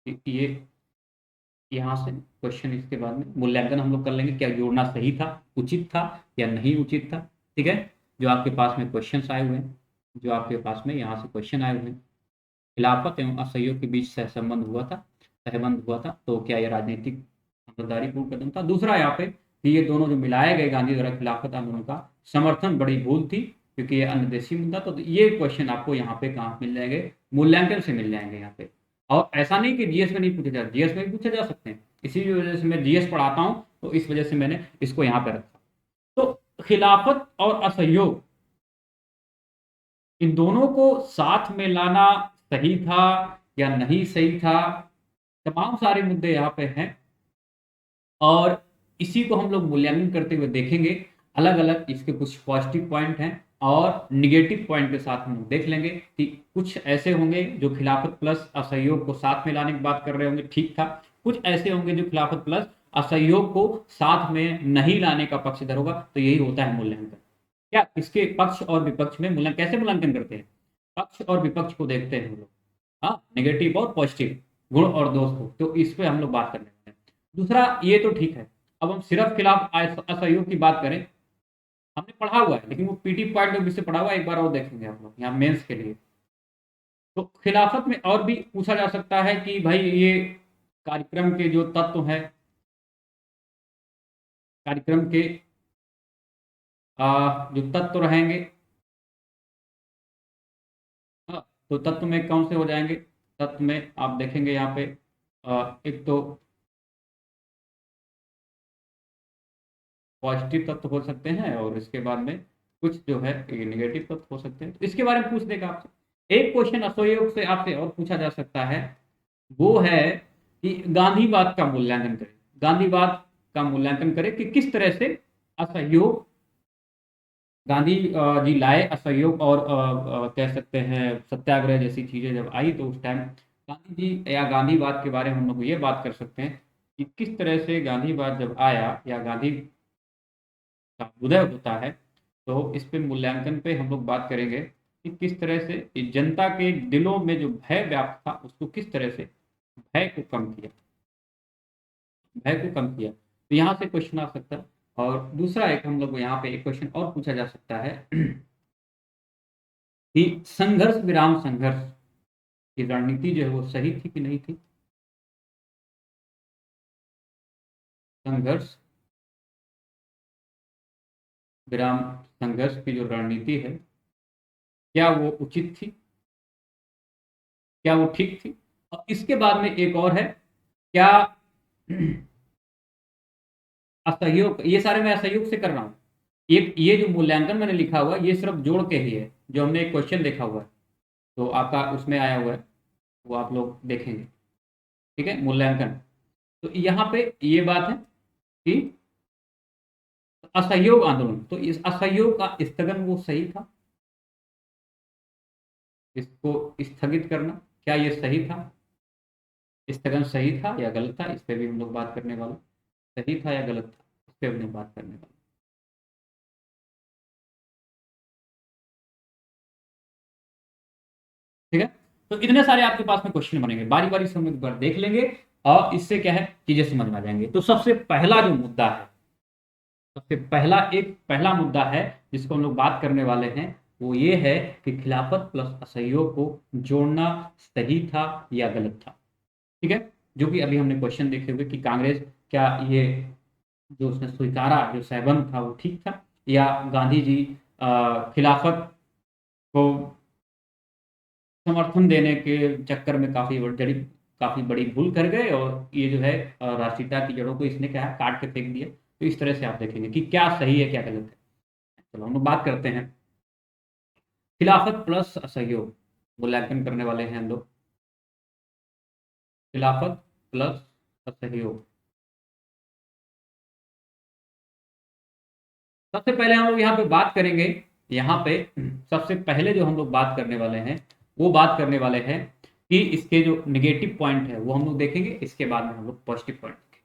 कि ये यहाँ से क्वेश्चन, इसके बाद में मूल्यांकन हम लोग कर लेंगे, क्या जोड़ना सही था, उचित था या नहीं उचित था। ठीक है। जो आपके पास में क्वेश्चंस आए हुए हैं, जो आपके पास में यहाँ से क्वेश्चन आए हुए हैं, खिलाफत एवं असहयोग के बीच सहसंबंध हुआ था, सहबंध हुआ था, तो क्या यह राजनीतिक समझदारीपूर्ण कदम था? दूसरा यहाँ पे कि ये दोनों जो मिलाए गए गांधी द्वारा खिलाफत आंदोलन का समर्थन बड़ी भूल थी, क्योंकि ये अन्यदेशी मुद्दा। तो ये क्वेश्चन आपको यहाँ पे कहाँ मिल जाएंगे? मूल्यांकन से मिल जाएंगे यहाँ पे। और ऐसा नहीं कि जीएस में नहीं पूछे जा, जीएस में भी पूछे जा सकते हैं। इसी वजह से मैं जीएस पढ़ाता हूँ, तो इस वजह से मैंने इसको यहाँ पे रखा। तो खिलाफत और असहयोग, इन दोनों को साथ में लाना सही था या नहीं सही था, तमाम सारे मुद्दे यहाँ पे हैं। और इसी को हम लोग मूल्यांकन करते हुए देखेंगे। अलग अलग इसके कुछ पॉजिटिव पॉइंट हैं और निगेटिव पॉइंट के साथ हम लोग देख लेंगे कि कुछ ऐसे होंगे जो खिलाफत प्लस असहयोग को साथ में लाने की बात कर रहे होंगे, ठीक था। कुछ ऐसे होंगे जो खिलाफत प्लस असहयोग को साथ में नहीं लाने का पक्षधर होगा। तो यही होता है मूल्यांकन। क्या इसके पक्ष और विपक्ष में मूल्यांकन कैसे मूल्यांकन करते हैं? पक्ष और विपक्ष को देखते हैं हम लोग। हाँ, नेगेटिव और पॉजिटिव, गुण और दोष को, तो इस पे हम लोग बात करने वाले हैं। दूसरा, ये तो ठीक है। अब हम सिर्फ खिलाफ असहयोग की बात करें, हमने पढ़ा हुआ है, लेकिन वो पीटी पॉइंट ऑफ व्यू से पढ़ा हुआ है, एक बार और देखेंगे हम लोग यहाँ मेंस के लिए। तो खिलाफत में और भी पूछा जा सकता है कि भाई ये कार्यक्रम के जो तत्व हैं, कार्यक्रम के जो तत्व रहेंगे, हाँ, तो तत्व में कौन से हो जाएंगे? तत्व में आप देखेंगे यहाँ पे एक तो पॉजिटिव तत्व हो सकते हैं, और इसके बाद में कुछ जो है ये निगेटिव तत्व हो सकते हैं। तो इसके बारे में पूछ देगा आपसे। एक क्वेश्चन असहयोग से आपसे और पूछा जा सकता है, वो है कि गांधीवाद का मूल्यांकन करें। गांधीवाद का मूल्यांकन करें कि किस तरह से असहयोग गांधी जी लाए असहयोग, और कह सकते हैं सत्याग्रह जैसी चीजें जब आई, तो उस टाइम गांधी जी या गांधीवाद के बारे में हम लोग ये बात कर सकते हैं कि किस तरह से गांधीवाद जब आया या गांधी का उदय होता है, तो इस पे मूल्यांकन पे हम लोग बात करेंगे कि किस तरह से इस जनता के दिलों में जो भय व्याप्त था, उसको किस तरह से भय को कम किया, भय को कम किया। तो यहाँ से क्वेश्चन आ सकता है। और दूसरा एक हम लोग यहाँ पे एक क्वेश्चन और पूछा जा सकता है कि संघर्ष विराम संघर्ष की रणनीति जो है वो सही थी कि नहीं थी? संघर्ष विराम संघर्ष की जो रणनीति है, क्या वो उचित थी, क्या वो ठीक थी? और इसके बाद में एक और है, क्या असहयोग, ये सारे मैं असहयोग से कर रहा हूँ। ये जो मूल्यांकन मैंने लिखा हुआ है, ये सिर्फ जोड़ के ही है, जो हमने एक क्वेश्चन देखा हुआ है, तो आपका उसमें आया हुआ है, वो आप लोग देखेंगे। ठीक है, मूल्यांकन। तो यहाँ पे ये बात है कि असहयोग आंदोलन, तो इस असहयोग का स्थगन वो सही था, इसको स्थगित करना, क्या ये सही था? स्थगन सही था या गलत था, इस पे भी हम लोग बात करने वाले। सही था या गलत था, इस पे हम लोग बात करने वाले। ठीक है। तो इतने सारे आपके पास में क्वेश्चन बनेंगे, बारी बारी से हम एक बार देख लेंगे, और इससे क्या है, चीजें समझ में आ जाएंगे। तो सबसे पहला जो मुद्दा है, सबसे पहला एक पहला मुद्दा है जिसको हम लोग बात करने वाले हैं, वो ये है कि खिलाफत प्लस असहयोग को जोड़ना सही था या गलत था। ठीक है। जो कि अभी हमने क्वेश्चन देखे हुए कि कांग्रेस क्या ये जो उसने स्वीकारा, जो सैबन था वो ठीक था, या गांधी जी खिलाफत को समर्थन देने के चक्कर में काफ़ी बड़ी भूल कर गए, और ये जो है राष्ट्रीयता की जड़ों को इसने क्या है काट के फेंक दिया। तो इस तरह से आप देखेंगे कि क्या सही है क्या गलत है। चलो हम लोग बात करते हैं खिलाफत प्लस असहयोग, मूल्यांकन करने वाले हैं हम लोग। खिलाफत प्लस असहयोग, सबसे पहले हम लोग यहाँ पे बात करेंगे। यहाँ पे सबसे पहले जो हम लोग बात करने वाले हैं, वो बात करने वाले हैं कि इसके जो निगेटिव पॉइंट है वो हम लोग देखेंगे, इसके बाद में हम लोग पॉजिटिव पॉइंट देखेंगे।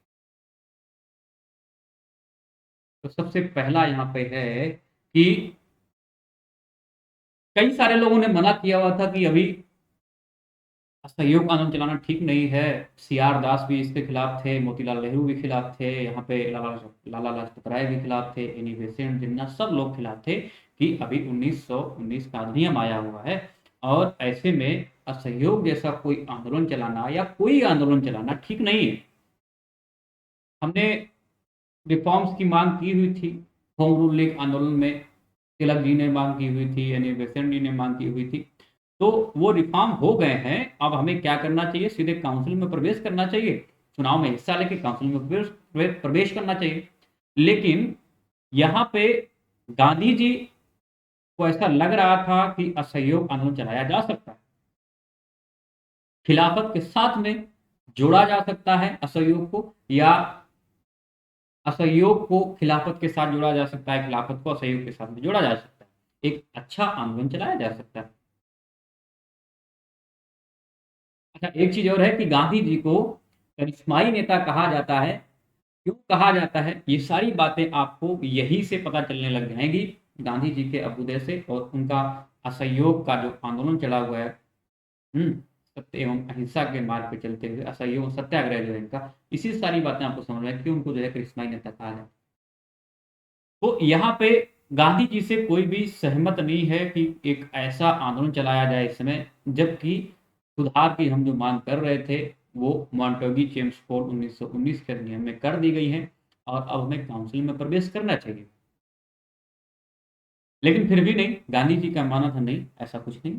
तो सबसे पहला यहाँ पे है कि कई सारे लोगों ने मना किया हुआ था कि अभी असहयोग आंदोलन चलाना ठीक नहीं है। सीआर दास भी इसके खिलाफ थे, मोतीलाल नेहरू भी खिलाफ थे, यहाँ पे लाला लाजपत राय भी खिलाफ थे, एनी बेसेंट जिन्ना सब लोग खिलाफ थे कि अभी 1919 का अधिनियम आया हुआ है, और ऐसे में असहयोग जैसा कोई आंदोलन चलाना या कोई आंदोलन चलाना ठीक नहीं है। हमने रिफॉर्म्स की मांग की हुई थी, होम रूल लीग आंदोलन में तिलक जी ने मांग की हुई थी, यानी बेसेंट जी ने मांग की हुई थी। तो वो रिफॉर्म हो गए हैं। अब हमें क्या करना चाहिए, सीधे काउंसिल में प्रवेश करना चाहिए, चुनाव में हिस्सा लेके काउंसिल में प्रवेश करना चाहिए। लेकिन यहाँ पे गांधी जी को ऐसा लग रहा था कि असहयोग आंदोलन चलाया जा सकता है, खिलाफत के साथ में जोड़ा जा सकता है असहयोग को, या असहयोग को खिलाफत के साथ जोड़ा जा सकता है, खिलाफत को असहयोग के साथ में जोड़ा जा सकता है, एक अच्छा आंदोलन चलाया जा सकता है। अच्छा, एक चीज और है कि गांधी जी को करिश्माई नेता कहा जाता है। क्यों कहा जाता है, ये सारी बातें आपको यही से पता चलने लग जाएंगी, गांधी जी के अभ्युदय से और उनका असहयोग का जो आंदोलन चला हुआ है, सत्य एवं अहिंसा के मार्ग पे चलते हुए असहयोग सत्याग्रह जो है इनका, इसी सारी बातें आपको समझ में आए कि उनको जो है करिश्माई नेता कहा जाता है। तो यहाँ पे गांधी जी से कोई भी सहमत नहीं है कि एक ऐसा आंदोलन चलाया जाए इस समय, जबकि सुधार की हम जो मांग कर रहे थे वो मॉन्टेग्यू चेम्सफोर्ड 1919 के अधिनियम में कर दी गई है, और अब हमें काउंसिल में प्रवेश करना चाहिए। लेकिन फिर भी नहीं, गांधी जी का मानना था नहीं, ऐसा कुछ नहीं।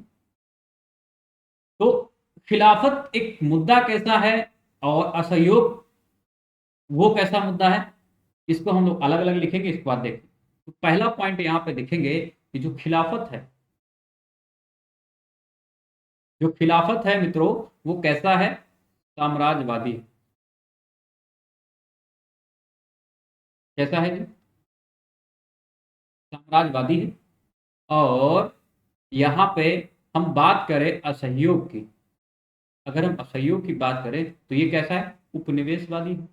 तो खिलाफत एक मुद्दा कैसा है, और असहयोग वो कैसा मुद्दा है, इसको हम लोग अलग अलग लिखेंगे, इसके बाद देखें। तो पहला पॉइंट यहाँ पे देखेंगे कि जो खिलाफत है, जो खिलाफत है मित्रों, वो कैसा है, साम्राज्यवादी है। कैसा है जी, साम्राज्यवादी है। और यहाँ पे हम बात करें असहयोग की, अगर हम असहयोग की बात करें तो ये कैसा है, उपनिवेशवादी है।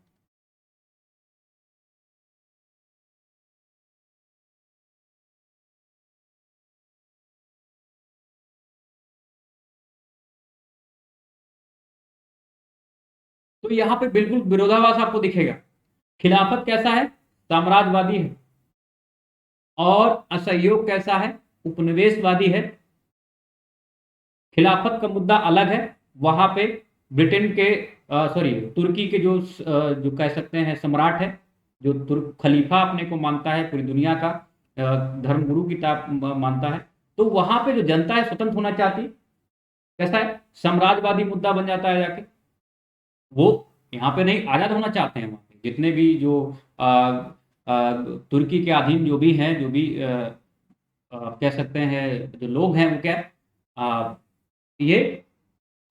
तो यहाँ पे बिल्कुल विरोधाभास आपको दिखेगा। खिलाफत कैसा है, साम्राज्यवादी है, और असहयोग कैसा है, उपनिवेशवादी है। खिलाफत का मुद्दा अलग है, वहां पे ब्रिटेन के सॉरी तुर्की के जो कह सकते हैं सम्राट है, जो तुर्क खलीफा अपने को मानता है, पूरी दुनिया का धर्मगुरु की ताप मानता है। तो वहां पे जो जनता है स्वतंत्र होना चाहती है, कैसा है, साम्राज्यवादी मुद्दा बन जाता है जाके। वो यहाँ पे नहीं, आजाद होना चाहते हैं वहाँ पे जितने भी जो आ, तुर्की के अधीन जो भी हैं, जो भी कह सकते हैं जो लोग हैं, वो क्या ये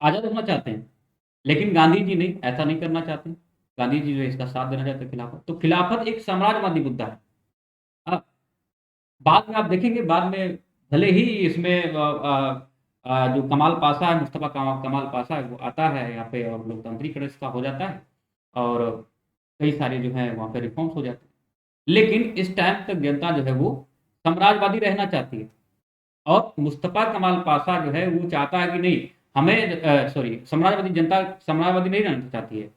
आजाद होना चाहते हैं। लेकिन गांधी जी नहीं, ऐसा नहीं करना चाहते। गांधी जी जो है इसका साथ देना चाहते हैं खिलाफत। तो खिलाफत एक साम्राज्यवादी मुद्दा है। अब बाद में आप देखेंगे, बाद में भले ही इसमें जो कमाल पाशा है, मुस्तफा कमाल पाशा है, वो आता है यहाँ पे और लोकतांत्रिक इसका हो जाता है, और कई सारे जो है वहाँ पे रिफॉर्म्स हो जाते हैं। लेकिन इस टाइम तक जनता जो है वो साम्राज्यवादी रहना चाहती है, और मुस्तफा कमाल पाशा जो है वो चाहता है कि नहीं, हमें सॉरी साम्राज्यवादी जनता साम्राज्यवादी नहीं रहना चाहती है,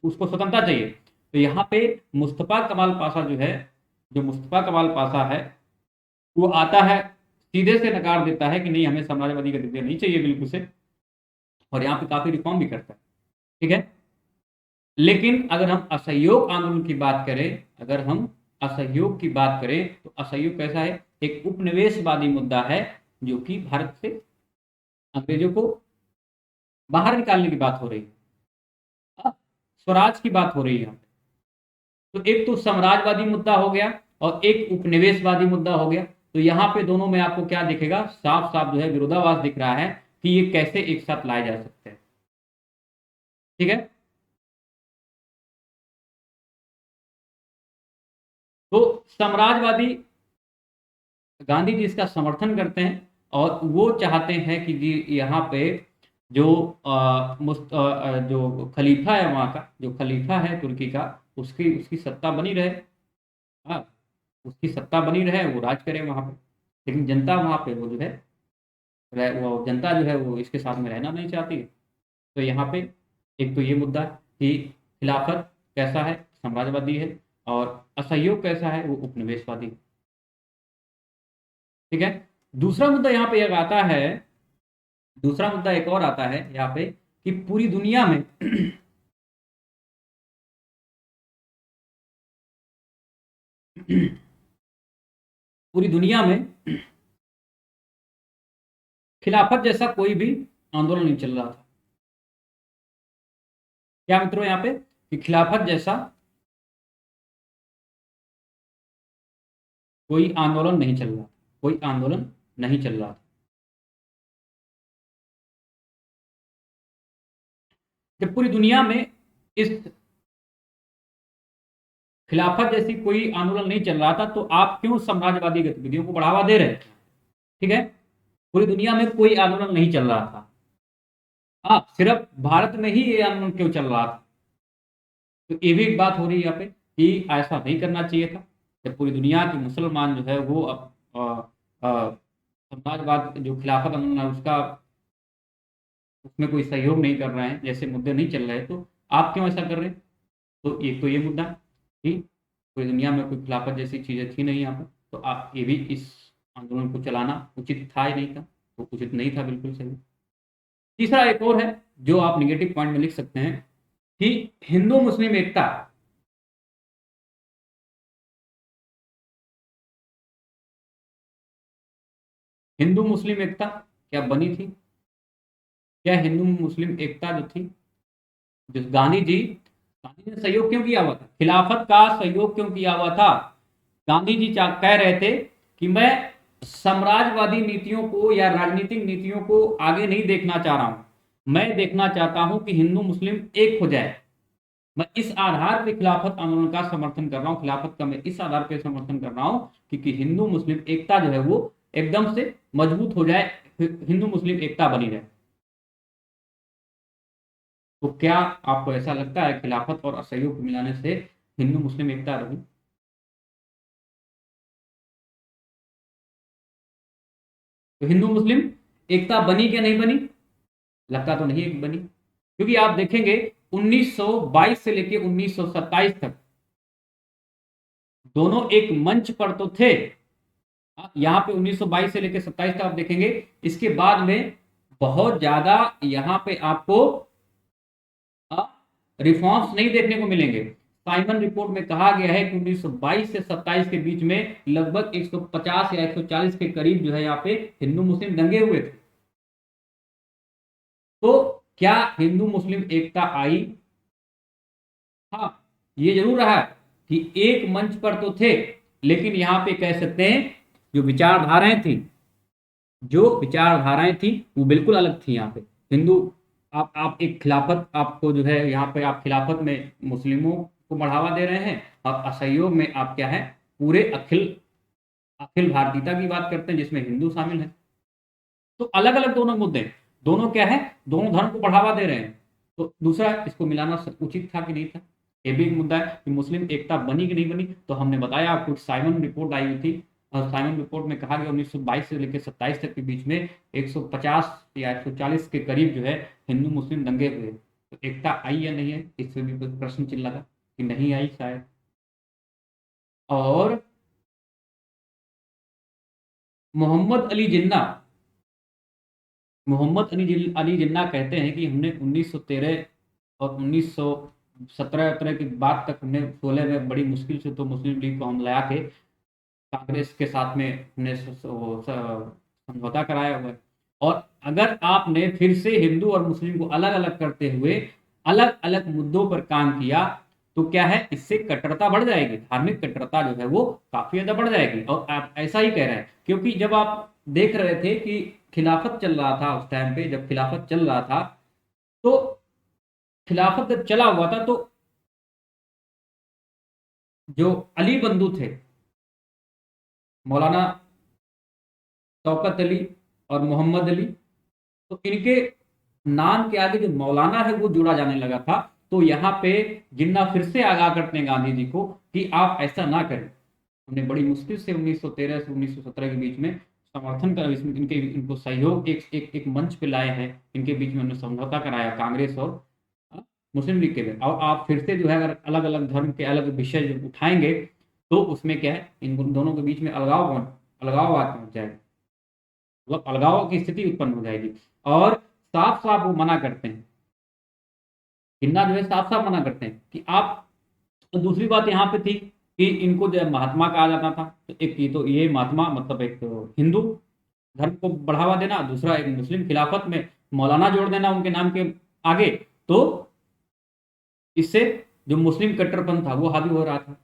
उसको स्वतंत्रता चाहिए। तो यहाँ पे मुस्तफा कमाल पाशा जो है, जो मुस्तफा कमाल पाशा है, वो आता है, सीधे से नकार देता है कि नहीं, हमें साम्राज्यवादी गतिविधियां नहीं चाहिए बिल्कुल से, और यहाँ पे काफी रिफॉर्म भी करता है। ठीक है। लेकिन अगर हम असहयोग आंदोलन की बात करें, अगर हम असहयोग की बात करें तो असहयोग कैसा है, एक उपनिवेशवादी मुद्दा है, जो कि भारत से अंग्रेजों को बाहर निकालने की बात हो रही है। स्वराज की बात हो रही है। तो एक तो साम्राज्यवादी मुद्दा हो गया और एक उपनिवेशवादी मुद्दा हो गया। तो यहाँ पे दोनों में आपको क्या दिखेगा, साफ साफ जो है विरोधाभास दिख रहा है कि ये कैसे एक साथ लाए जा सकते हैं। ठीक है। तो साम्राज्यवादी गांधी जी इसका समर्थन करते हैं और वो चाहते हैं कि जी यहाँ पे जो जो खलीफा है वहाँ का, जो खलीफा है तुर्की का, उसकी उसकी सत्ता बनी रहे। हाँ, उसकी सत्ता बनी रहे, वो राज करे वहाँ पे। लेकिन जनता वहाँ पे वो जो है वो जनता जो है वो इसके साथ में रहना नहीं चाहती है। तो यहाँ पे एक तो ये मुद्दा है कि खिलाफत कैसा है, साम्राज्यवादी है, और असहयोग कैसा है, वो उपनिवेशवादी है। ठीक है। दूसरा मुद्दा यहाँ पे एक आता है, दूसरा मुद्दा एक और आता है यहाँ पे कि पूरी दुनिया में पूरी दुनिया में खिलाफत जैसा कोई भी आंदोलन नहीं चल रहा था। क्या मित्रों, यहाँ पे कि खिलाफत जैसा कोई आंदोलन नहीं चल रहा, कोई आंदोलन नहीं चल रहा था। जब पूरी दुनिया में इस खिलाफत जैसी कोई आंदोलन नहीं चल रहा था, तो आप क्यों साम्राज्यवादी गतिविधियों को बढ़ावा दे रहे हैं? ठीक है। पूरी दुनिया में कोई आंदोलन नहीं चल रहा था, हाँ, सिर्फ भारत में ही ये आंदोलन क्यों चल रहा था? तो ये भी एक बात हो रही है यहाँ पे कि ऐसा नहीं करना चाहिए था। जब पूरी दुनिया के मुसलमान जो है वो अब समाजवाद जो खिलाफत आंदोलन है उसका, उसमें कोई सहयोग नहीं कर रहे हैं, जैसे मुद्दे नहीं चल रहे हैं, तो आप क्यों ऐसा कर रहे हैं? तो एक तो ये मुद्दा है कि पूरी दुनिया में कोई खिलाफत जैसी चीज़ें थी नहीं यहाँ पर, तो आप ये भी इस आंदोलन को चलाना उचित था ही नहीं था, तो उचित नहीं था, बिल्कुल सही। तीसरा एक और है जो आप निगेटिव पॉइंट में लिख सकते हैं कि हिंदू मुस्लिम एकता, हिंदू मुस्लिम एकता क्या बनी थी? क्या हिंदू मुस्लिम एकता जो थी, जो गांधी जी ने सहयोग क्यों किया हुआ था, खिलाफत का सहयोग क्यों किया हुआ था? गांधी जी कह रहे थे कि मैं साम्राज्यवादी नीतियों को या राजनीतिक नीतियों को आगे नहीं देखना चाह रहा हूं, मैं देखना चाहता हूं कि हिंदू मुस्लिम एक हो जाए। मैं इस आधार पे खिलाफत आंदोलन का समर्थन कर रहा हूँ, खिलाफत का मैं इस आधार पे समर्थन कर रहा हूँ क्योंकि हिंदू मुस्लिम एकता जो है वो एकदम से मजबूत हो जाए, हिंदू मुस्लिम एकता बनी रहे। तो क्या आपको ऐसा लगता है खिलाफत और असहयोग को मिलाने से हिंदू मुस्लिम एकता रही? तो हिंदू मुस्लिम एकता बनी क्या नहीं बनी? लगता तो नहीं है बनी, क्योंकि आप देखेंगे 1922 से लेकर 1927 तक दोनों एक मंच पर तो थे। यहाँ पे 1922 से लेकर 27 तक आप देखेंगे, इसके बाद में बहुत ज्यादा यहाँ पे आपको रिफॉर्म्स नहीं देखने को मिलेंगे। साइमन रिपोर्ट में कहा गया है कि 1922 से 27 के बीच में लगभग 150 या 140 के करीब जो है यहाँ पे हिंदू मुस्लिम दंगे हुए थे। तो क्या हिंदू मुस्लिम एकता आई? हाँ, ये जरूर रहा है कि एक मंच पर तो थे, लेकिन यहाँ पे कह सकते हैं जो विचारधाराएं थी, जो विचारधाराएं थी वो बिल्कुल अलग थी यहाँ पे। हिंदू, आप एक खिलाफत, आपको जो है यहाँ पे आप खिलाफत में मुस्लिमों को बढ़ावा दे रहे हैं, और असहयोग में आप क्या है, पूरे अखिल अखिल भारतीयता की बात करते हैं जिसमें हिंदू शामिल है। तो अलग अलग दोनों मुद्दे, दोनों क्या है, दोनों धर्म को बढ़ावा दे रहे हैं। तो दूसरा, इसको मिलाना उचित था कि नहीं था? ये भी एक मुद्दा है कि मुस्लिम एकता बनी कि नहीं बनी। तो हमने बताया आपको, साइमन रिपोर्ट आई हुई थी, और साइमन रिपोर्ट में कहा गया 1922 से लेकर 27 तक के बीच में 150 या 140 के करीब जो है हिंदू मुस्लिम दंगे हुए। तो एकता आई या नहीं है, इससे भी प्रश्न चिन्ह लगा कि नहीं आई शायद। और मोहम्मद अली जिन्ना, मोहम्मद अली जिन्ना कहते हैं कि हमने 1913 और 1922 17 की बात तक हमने 16 में बड़ी मुश्किल से तो मुस्लिम लीग को हम लाया के कांग्रेस के साथ में हमने समझौता कराया हुआ है। और अगर आपने फिर से हिंदू और मुस्लिम को अलग अलग करते हुए अलग अलग मुद्दों पर काम किया तो क्या है, इससे कट्टरता बढ़ जाएगी, धार्मिक कट्टरता जो है वो काफी ज्यादा बढ़ जाएगी। और आप ऐसा ही कह रहे हैं क्योंकि जब आप देख रहे थे कि खिलाफत चल रहा था, उस टाइम पे जब खिलाफत चल रहा था तो खिलाफत जब चला हुआ था तो जो अली बंधु थे, मौलाना शौकत अली और मोहम्मद अली, तो इनके नाम के आगे जो मौलाना है वो जोड़ा जाने लगा था। तो यहाँ पे जिन्ना फिर से आगाह करते हैं गांधी जी को कि आप ऐसा ना करें। हमने बड़ी मुश्किल से 1913 से 1917 के बीच में समर्थन कर इनके इनको सहयोग एक मंच पे लाए हैं। इनके बीच में हमने समझौता कराया कांग्रेस और मुस्लिम लीग के बीच। और आप फिर से जो है अगर अलग अलग धर्म के अलग विषय जो उठाएंगे तो उसमें क्या है, इन दोनों के बीच में अलगाव पहुंच जाएगा, मतलब अलगाव की स्थिति उत्पन्न हो जाएगी। और साफ साफ वो मना करते हैं, हिन्ना जो है साफ साफ मना करते हैं कि आप। तो दूसरी बात यहाँ पे थी कि इनको जो है महात्मा कहा जाता था, तो एक तो ये महात्मा मतलब एक तो हिंदू धर्म को बढ़ावा देना, दूसरा एक मुस्लिम खिलाफत में मौलाना जोड़ देना उनके नाम के आगे। तो इससे जो मुस्लिम कट्टरपंथ था वो हावी हो रहा था।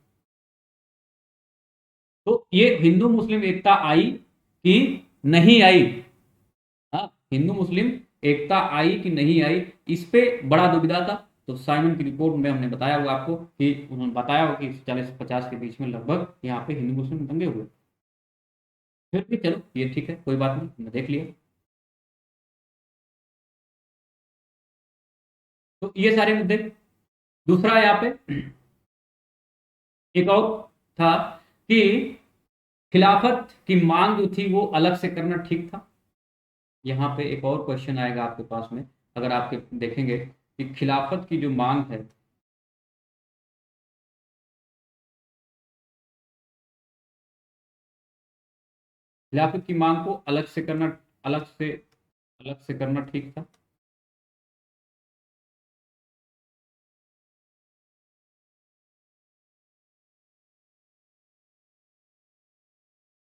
तो ये हिंदू मुस्लिम एकता आई कि नहीं आई, हाँ, हिंदू मुस्लिम एकता आई कि नहीं आई, इस पे बड़ा दुविधा था। तो साइमन की रिपोर्ट में हमने बताया हुआ आपको कि उन्होंने बताया हुआ कि 40 से 50 के बीच में लगभग यहाँ पे हिंदू मुस्लिम दंगे हुए। फिर भी चलो ये ठीक है, कोई बात नहीं, हमने देख लिया। तो ये सारे मुद्दे। दूसरा यहाँ पे एक और था कि खिलाफत की मांग जो थी वो अलग से करना ठीक था। यहाँ पे एक और क्वेश्चन आएगा आपके पास में, अगर आपके देखेंगे कि खिलाफत की जो मांग है, खिलाफत की मांग को अलग से अलग से करना ठीक था।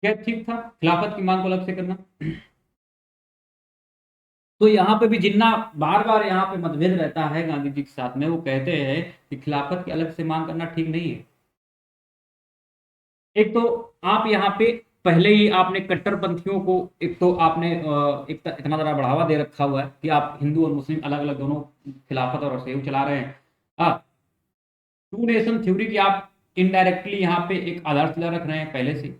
क्या ठीक था खिलाफत की मांग को अलग से करना? तो यहाँ पे भी जिन्ना बार बार यहाँ पे मतभेद रहता है गांधी जी के साथ में, वो कहते हैं कि खिलाफत की अलग से मांग करना ठीक नहीं है। एक तो आप यहाँ पे पहले ही आपने कट्टरपंथियों को, एक तो आपने इतना ज़्यादा बढ़ावा दे रखा हुआ है कि आप हिंदू और मुस्लिम अलग अलग दोनों खिलाफत और सहयोग चला रहे हैं। टू नेशन थ्योरी की आप इनडायरेक्टली यहाँ पे एक आधारशिला रख रहे हैं पहले से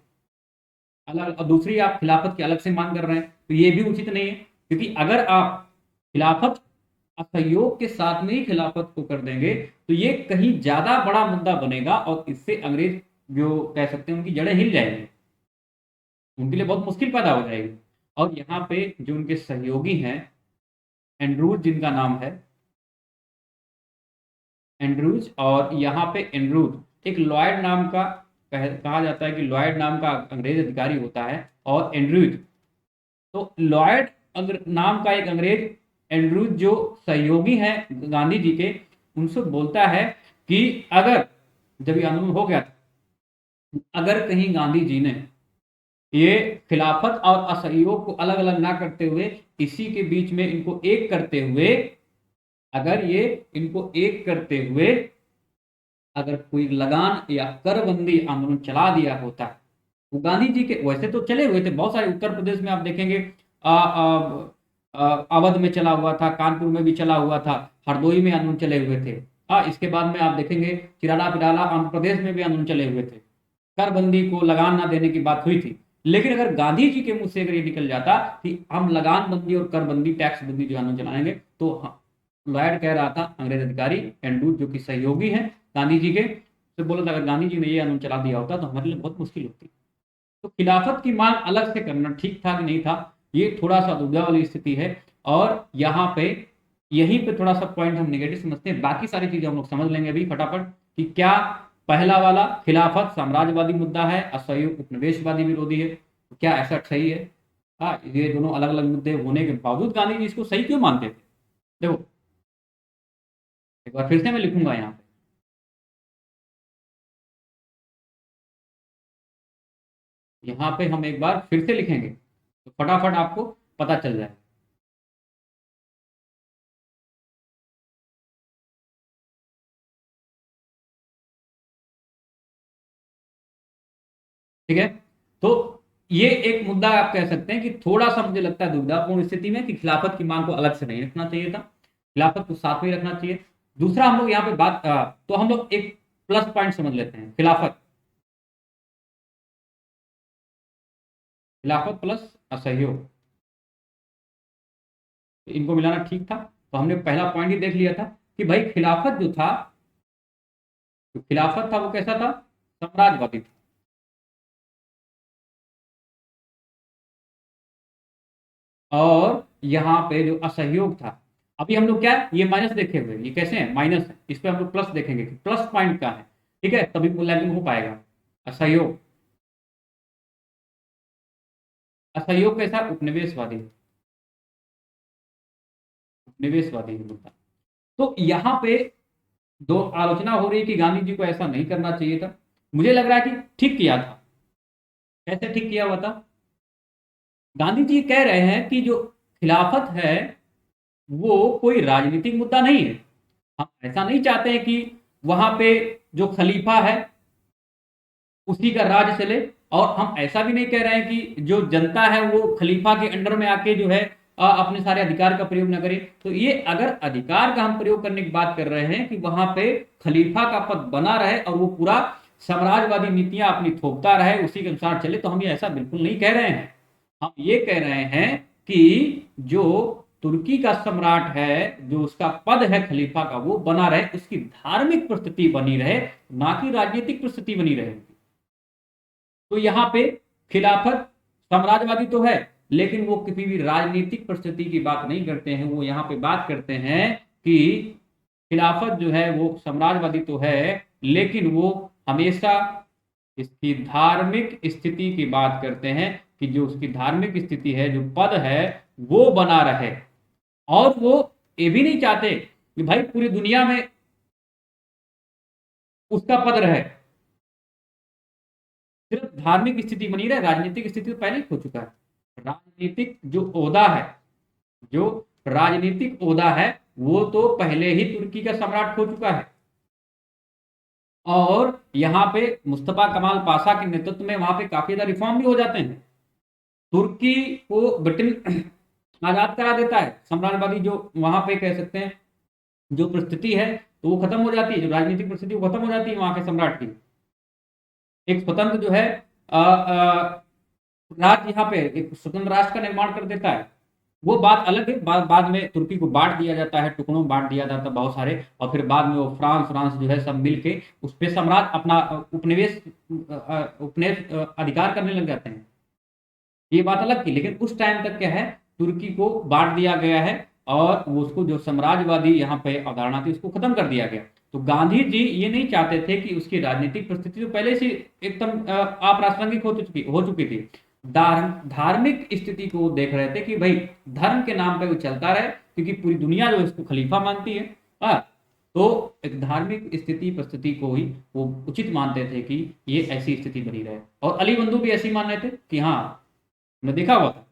अलग, और दूसरी आप खिलाफत की अलग से मांग कर रहे हैं, तो ये भी उचित नहीं है। क्योंकि अगर आप खिलाफत असहयोग के साथ में ही खिलाफत को कर देंगे तो ये कहीं ज्यादा बड़ा मुद्दा बनेगा और इससे अंग्रेज जो कह सकते हैं उनकी जड़ें हिल जाएंगी, उनके लिए बहुत मुश्किल पैदा हो जाएगी। और यहाँ पे जो उनके सहयोगी हैं, एंड्रूज जिनका नाम है, एंड्रूज, और यहाँ पे एंड्रूज एक लॉयड नाम का कहा जाता है कि लॉयड नाम का अंग्रेज अधिकारी होता है, और एंड्रूज, तो लॉयड अगर नाम का एक अंग्रेज, एंड्रूज जो सहयोगी हैं गांधी जी के, उनसे बोलता है कि अगर जब ये आंदोलन हो गया था, अगर कहीं गांधी जी ने ये खिलाफत और असहयोग को अलग अलग ना करते हुए इसी के बीच में इनको एक करते हुए, अगर ये इनको एक करते हुए अगर कोई लगान या करबंदी आंदोलन चला दिया होता, वो गांधी जी के वैसे तो चले हुए थे बहुत सारे, उत्तर प्रदेश में आप देखेंगे अवध में चला हुआ था, कानपुर में भी चला हुआ था, हरदोई में आंदोलन चले हुए थे। इसके बाद में आप देखेंगे चिराला पिराला आंध्र प्रदेश में भी आंदोलन चले हुए थे, करबंदी को लगान ना देने की बात हुई थी। लेकिन अगर गांधी जी के मुंह से अगर ये निकल जाता कि हम लगान बंदी और कर बंदी टैक्स बंदी जो आंदोलन चलाएंगे, तो लॉयड कह रहा था, अंग्रेज अधिकारी एंड्रूज जो कि सहयोगी हैं गांधी जी के, से बोला था अगर गांधी जी ने ये आंदोलन चला दिया होता तो हमारे लिए बहुत मुश्किल होती। तो खिलाफत की मांग अलग से करना ठीक था कि नहीं था, ये थोड़ा सा दुविधा वाली स्थिति है। और यहाँ पे यहीं पे थोड़ा सा पॉइंट हम नेगेटिव समझते हैं, बाकी सारी चीजें हम लोग समझ लेंगे अभी फटाफट कि क्या पहला वाला खिलाफत साम्राज्यवादी मुद्दा है, असहयोग उपनिवेशवादी विरोधी है, तो क्या ऐसा सही है? ये दोनों अलग अलग मुद्दे होने के बावजूद गांधी जी इसको सही क्यों मानते थे? देखो, बार फिर से मैं लिखूंगा यहाँ पे, यहाँ पे हम एक बार फिर से लिखेंगे तो फटाफट आपको पता चल जाए। ठीक है, तो ये एक मुद्दा आप कह सकते हैं कि थोड़ा सा मुझे लगता है दुविधापूर्ण स्थिति में कि खिलाफत की मांग को अलग से नहीं रखना चाहिए था, खिलाफत को साथ में ही रखना चाहिए। दूसरा हम लोग यहाँ पे बात तो हम लोग एक प्लस पॉइंट समझ लेते हैं, खिलाफत, खिलाफत प्लस असहयोग, इनको मिलाना ठीक था। तो हमने पहला पॉइंट ही देख लिया था कि भाई खिलाफत जो था, जो खिलाफत था वो कैसा था, साम्राज्यवादी था। और यहाँ पे जो असहयोग था, अभी हम लोग क्या है, ये माइनस देखे हुए, ये कैसे है, माइनस है, इस पे हम लोग प्लस देखेंगे कि प्लस पॉइंट क्या है। ठीक है, तभी मूल्यांकन हो पाएगा। असहयोग, असहयोग कैसा, उपनिवेशवादी, उपनिवेशवादी मुद्दा। तो यहाँ पे दो आलोचना हो रही है कि गांधी जी को ऐसा नहीं करना चाहिए था। मुझे लग रहा है कि ठीक किया था। कैसे ठीक किया हुआ था, गांधी जी कह रहे हैं कि जो खिलाफत है वो कोई राजनीतिक मुद्दा नहीं है। हम ऐसा नहीं चाहते हैं कि वहां पे जो खलीफा है उसी का राज चले, और हम ऐसा भी नहीं कह रहे हैं कि जो जनता है वो खलीफा के अंडर में आके जो है अपने सारे अधिकार का प्रयोग न करे। तो ये अगर अधिकार का हम प्रयोग करने की बात कर रहे हैं कि वहां पे खलीफा का पद बना रहे और वो पूरा साम्राज्यवादी नीतियां अपनी थोपता रहे, उसी के अनुसार चले, तो हम ये ऐसा बिल्कुल नहीं कह रहे हैं। हम ये कह रहे हैं कि जो तुर्की का सम्राट है, जो उसका पद है खलीफा का, वो बना रहे, उसकी धार्मिक परिस्थिति बनी रहे, ना कि राजनीतिक परिस्थिति बनी रहे। तो यहाँ पे खिलाफत साम्राज्यवादी तो है, लेकिन वो किसी भी राजनीतिक परिस्थिति की बात नहीं करते हैं। वो यहाँ पे बात करते हैं कि खिलाफत जो है वो साम्राज्यवादी तो है, लेकिन वो हमेशा इसकी धार्मिक स्थिति की बात करते हैं कि जो उसकी धार्मिक स्थिति है, जो पद है, वो बना रहे। और वो ये भी नहीं चाहते कि भाई पूरी दुनिया में उसका पद रहे, सिर्फ धार्मिक स्थिति बनी रहे, राजनीतिक स्थिति तो पहले ही हो चुका है। राजनीतिक जो ओहदा है, जो राजनीतिक ओहदा है, वो तो पहले ही तुर्की का सम्राट हो चुका है। और यहाँ पे मुस्तफा कमाल पाशा के नेतृत्व में वहां पे काफी ज्यादा रिफॉर्म भी हो जाते हैं। तुर्की को ब्रिटेन आजाद करा देता है, साम्राज्यवादी जो वहां पे कह सकते हैं जो परिस्थिति है, तो वो खत्म हो जाती है, जो राजनीतिक परिस्थिति वो खत्म हो जाती है वहां के सम्राट की। एक स्वतंत्र जो है राज्य, यहाँ पे एक स्वतंत्र राष्ट्र का निर्माण कर देता है। वो बात अलग है, बाद में तुर्की को बांट दिया जाता है, टुकड़ों में बांट दिया जाता है बहुत सारे, और फिर बाद में वो फ्रांस फ्रांस जो है सब मिलके उस पे सम्राट अपना उपनिवेश उपनिवेश अधिकार करने लग जाते हैं। ये बात अलग थी, लेकिन उस टाइम तक क्या है, तुर्की को बांट दिया गया है, और वो उसको जो साम्राज्यवादी यहाँ पे अवधारणा थी उसको खत्म कर दिया गया। तो गांधी जी ये नहीं चाहते थे कि उसकी राजनीतिक परिस्थिति तो पहले से एकदम अप्रासंगिक हो चुकी थी। धार्मिक स्थिति को वो देख रहे थे कि भाई धर्म के नाम पे वो चलता रहे, क्योंकि पूरी दुनिया जो इसको खलीफा मानती है। हाँ, तो एक धार्मिक स्थिति परिस्थिति को ही वो उचित मानते थे कि ये ऐसी स्थिति बनी रहे। और अली बंधु भी ऐसी मान रहे थे कि हाँ, हमने देखा हुआ था,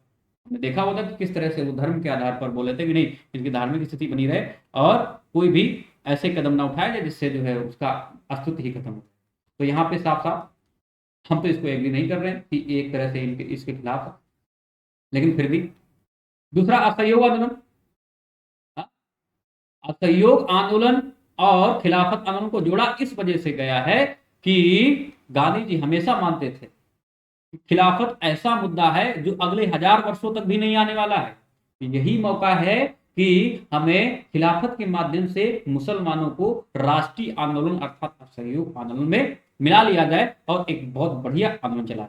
हमने देखा हुआ था कि किस तरह से वो धर्म के आधार पर बोले थे कि नहीं, इनकी धार्मिक स्थिति बनी रहे, और कोई भी ऐसे कदम ना उठाया जाए जिससे जो है उसका अस्तित्व ही खत्म हो। तो यहाँ पे साफ साफ हम तो इसको एग्री नहीं कर रहे हैं कि एक तरह से इनके इसके खिलाफ है, लेकिन फिर भी। दूसरा, असहयोग आंदोलन। हाँ, असहयोग आंदोलन और खिलाफत आंदोलन को जोड़ा इस वजह से गया है कि गांधी जी हमेशा मानते थे कि खिलाफत ऐसा मुद्दा है जो अगले 1000 वर्षों तक भी नहीं आने वाला है। यही मौका है कि हमें खिलाफत के माध्यम से मुसलमानों को राष्ट्रीय आंदोलन अर्थात असहयोग आंदोलन में मिला लिया जाए और एक बहुत बढ़िया आंदोलन चलाए।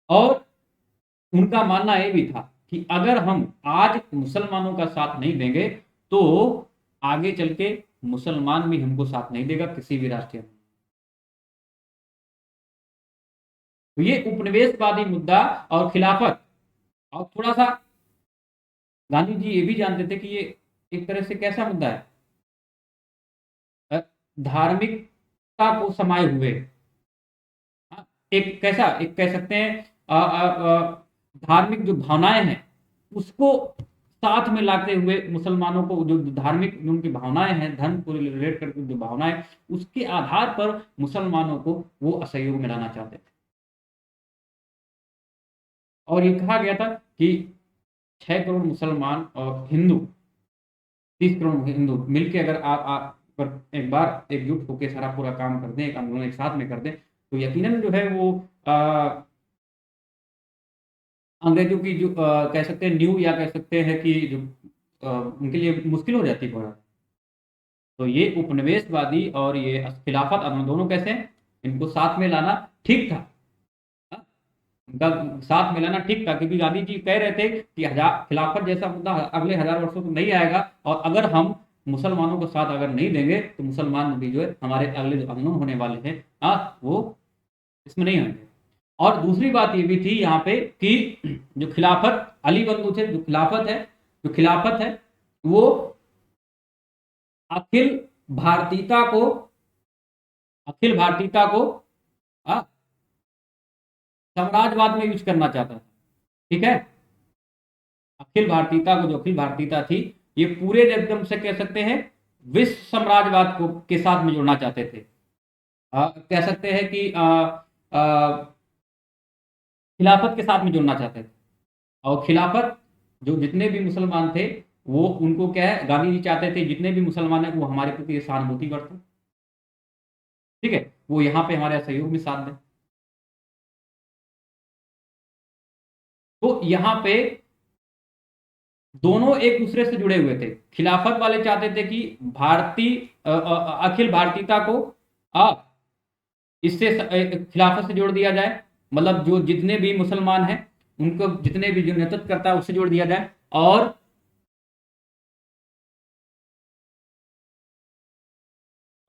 और उनका मानना यह भी था कि अगर हम आज मुसलमानों का साथ नहीं देंगे तो आगे चल के मुसलमान भी हमको साथ नहीं देगा किसी भी राष्ट्रीय। तो ये उपनिवेशवादी मुद्दा और खिलाफत, और थोड़ा सा गांधी जी ये भी जानते थे कि ये एक तरह से कैसा मुद्दा है, अ, धार्मिकता को समाये हुए। हाँ, एक कैसा, एक कह सकते हैं धार्मिक जो भावनाएं हैं उसको साथ में लाते हुए मुसलमानों को, जो धार्मिक जो उनकी भावनाएं हैं, धर्म को रिलेट करके जो भावनाएं, उसके आधार पर मुसलमानों को वो असहयोग में लाना चाहते थे। और ये कहा गया था कि 6 करोड़ मुसलमान और हिंदू, 30 करोड़ हिंदू मिलके अगर आप पर एक बार एकजुट होकर सारा पूरा काम कर दें, एक आंदोलन एक साथ में कर दें, तो यकीनन जो है वो अंग्रेजों की जो कह सकते हैं न्यू, या कह सकते हैं कि जो उनके लिए मुश्किल हो जाती है बहुत। तो ये उपनिवेशवादी और ये खिलाफत आंदोलन दोनों कैसे हैं, इनको साथ में लाना ठीक था। हाँ, उनका साथ में लाना ठीक था, क्योंकि गांधी जी कह रहे थे कि हजार खिलाफत जैसा मुद्दा अगले 1000 वर्षों तो नहीं आएगा, और अगर हम मुसलमानों को साथ अगर नहीं देंगे तो मुसलमान भी जो है हमारे अगले जो आंदोलन होने वाले हैं वो इसमें नहीं होंगे। और दूसरी बात ये भी थी यहाँ पे कि जो खिलाफत अली बंधु थे, जो खिलाफत है, जो खिलाफत है वो अखिल भारतीयता को, अखिल भारतीयता को आ, साम्राज्यवाद में यूज करना चाहता था। ठीक है, अखिल भारतीयता को, जो अखिल भारतीयता थी, ये पूरे एकदम से कह सकते हैं विश्व साम्राज्यवाद को के साथ में जोड़ना चाहते थे। कह सकते हैं कि खिलाफत के साथ में जोड़ना चाहते थे। और खिलाफत, जो जितने भी मुसलमान थे वो, उनको क्या है, गांधी जी चाहते थे जितने भी मुसलमान हैं वो हमारे प्रति सहानुभूति बरतें। ठीक है, वो यहाँ पे हमारे सहयोग में साथ दें। तो यहाँ पे दोनों एक दूसरे से जुड़े हुए थे। खिलाफत वाले चाहते थे कि भारतीय अखिल भारतीयता को इससे खिलाफत से जोड़ दिया जाए, मतलब जो जितने भी मुसलमान हैं उनको, जितने भी जो नेतृत्व करता है उससे जोड़ दिया जाए, और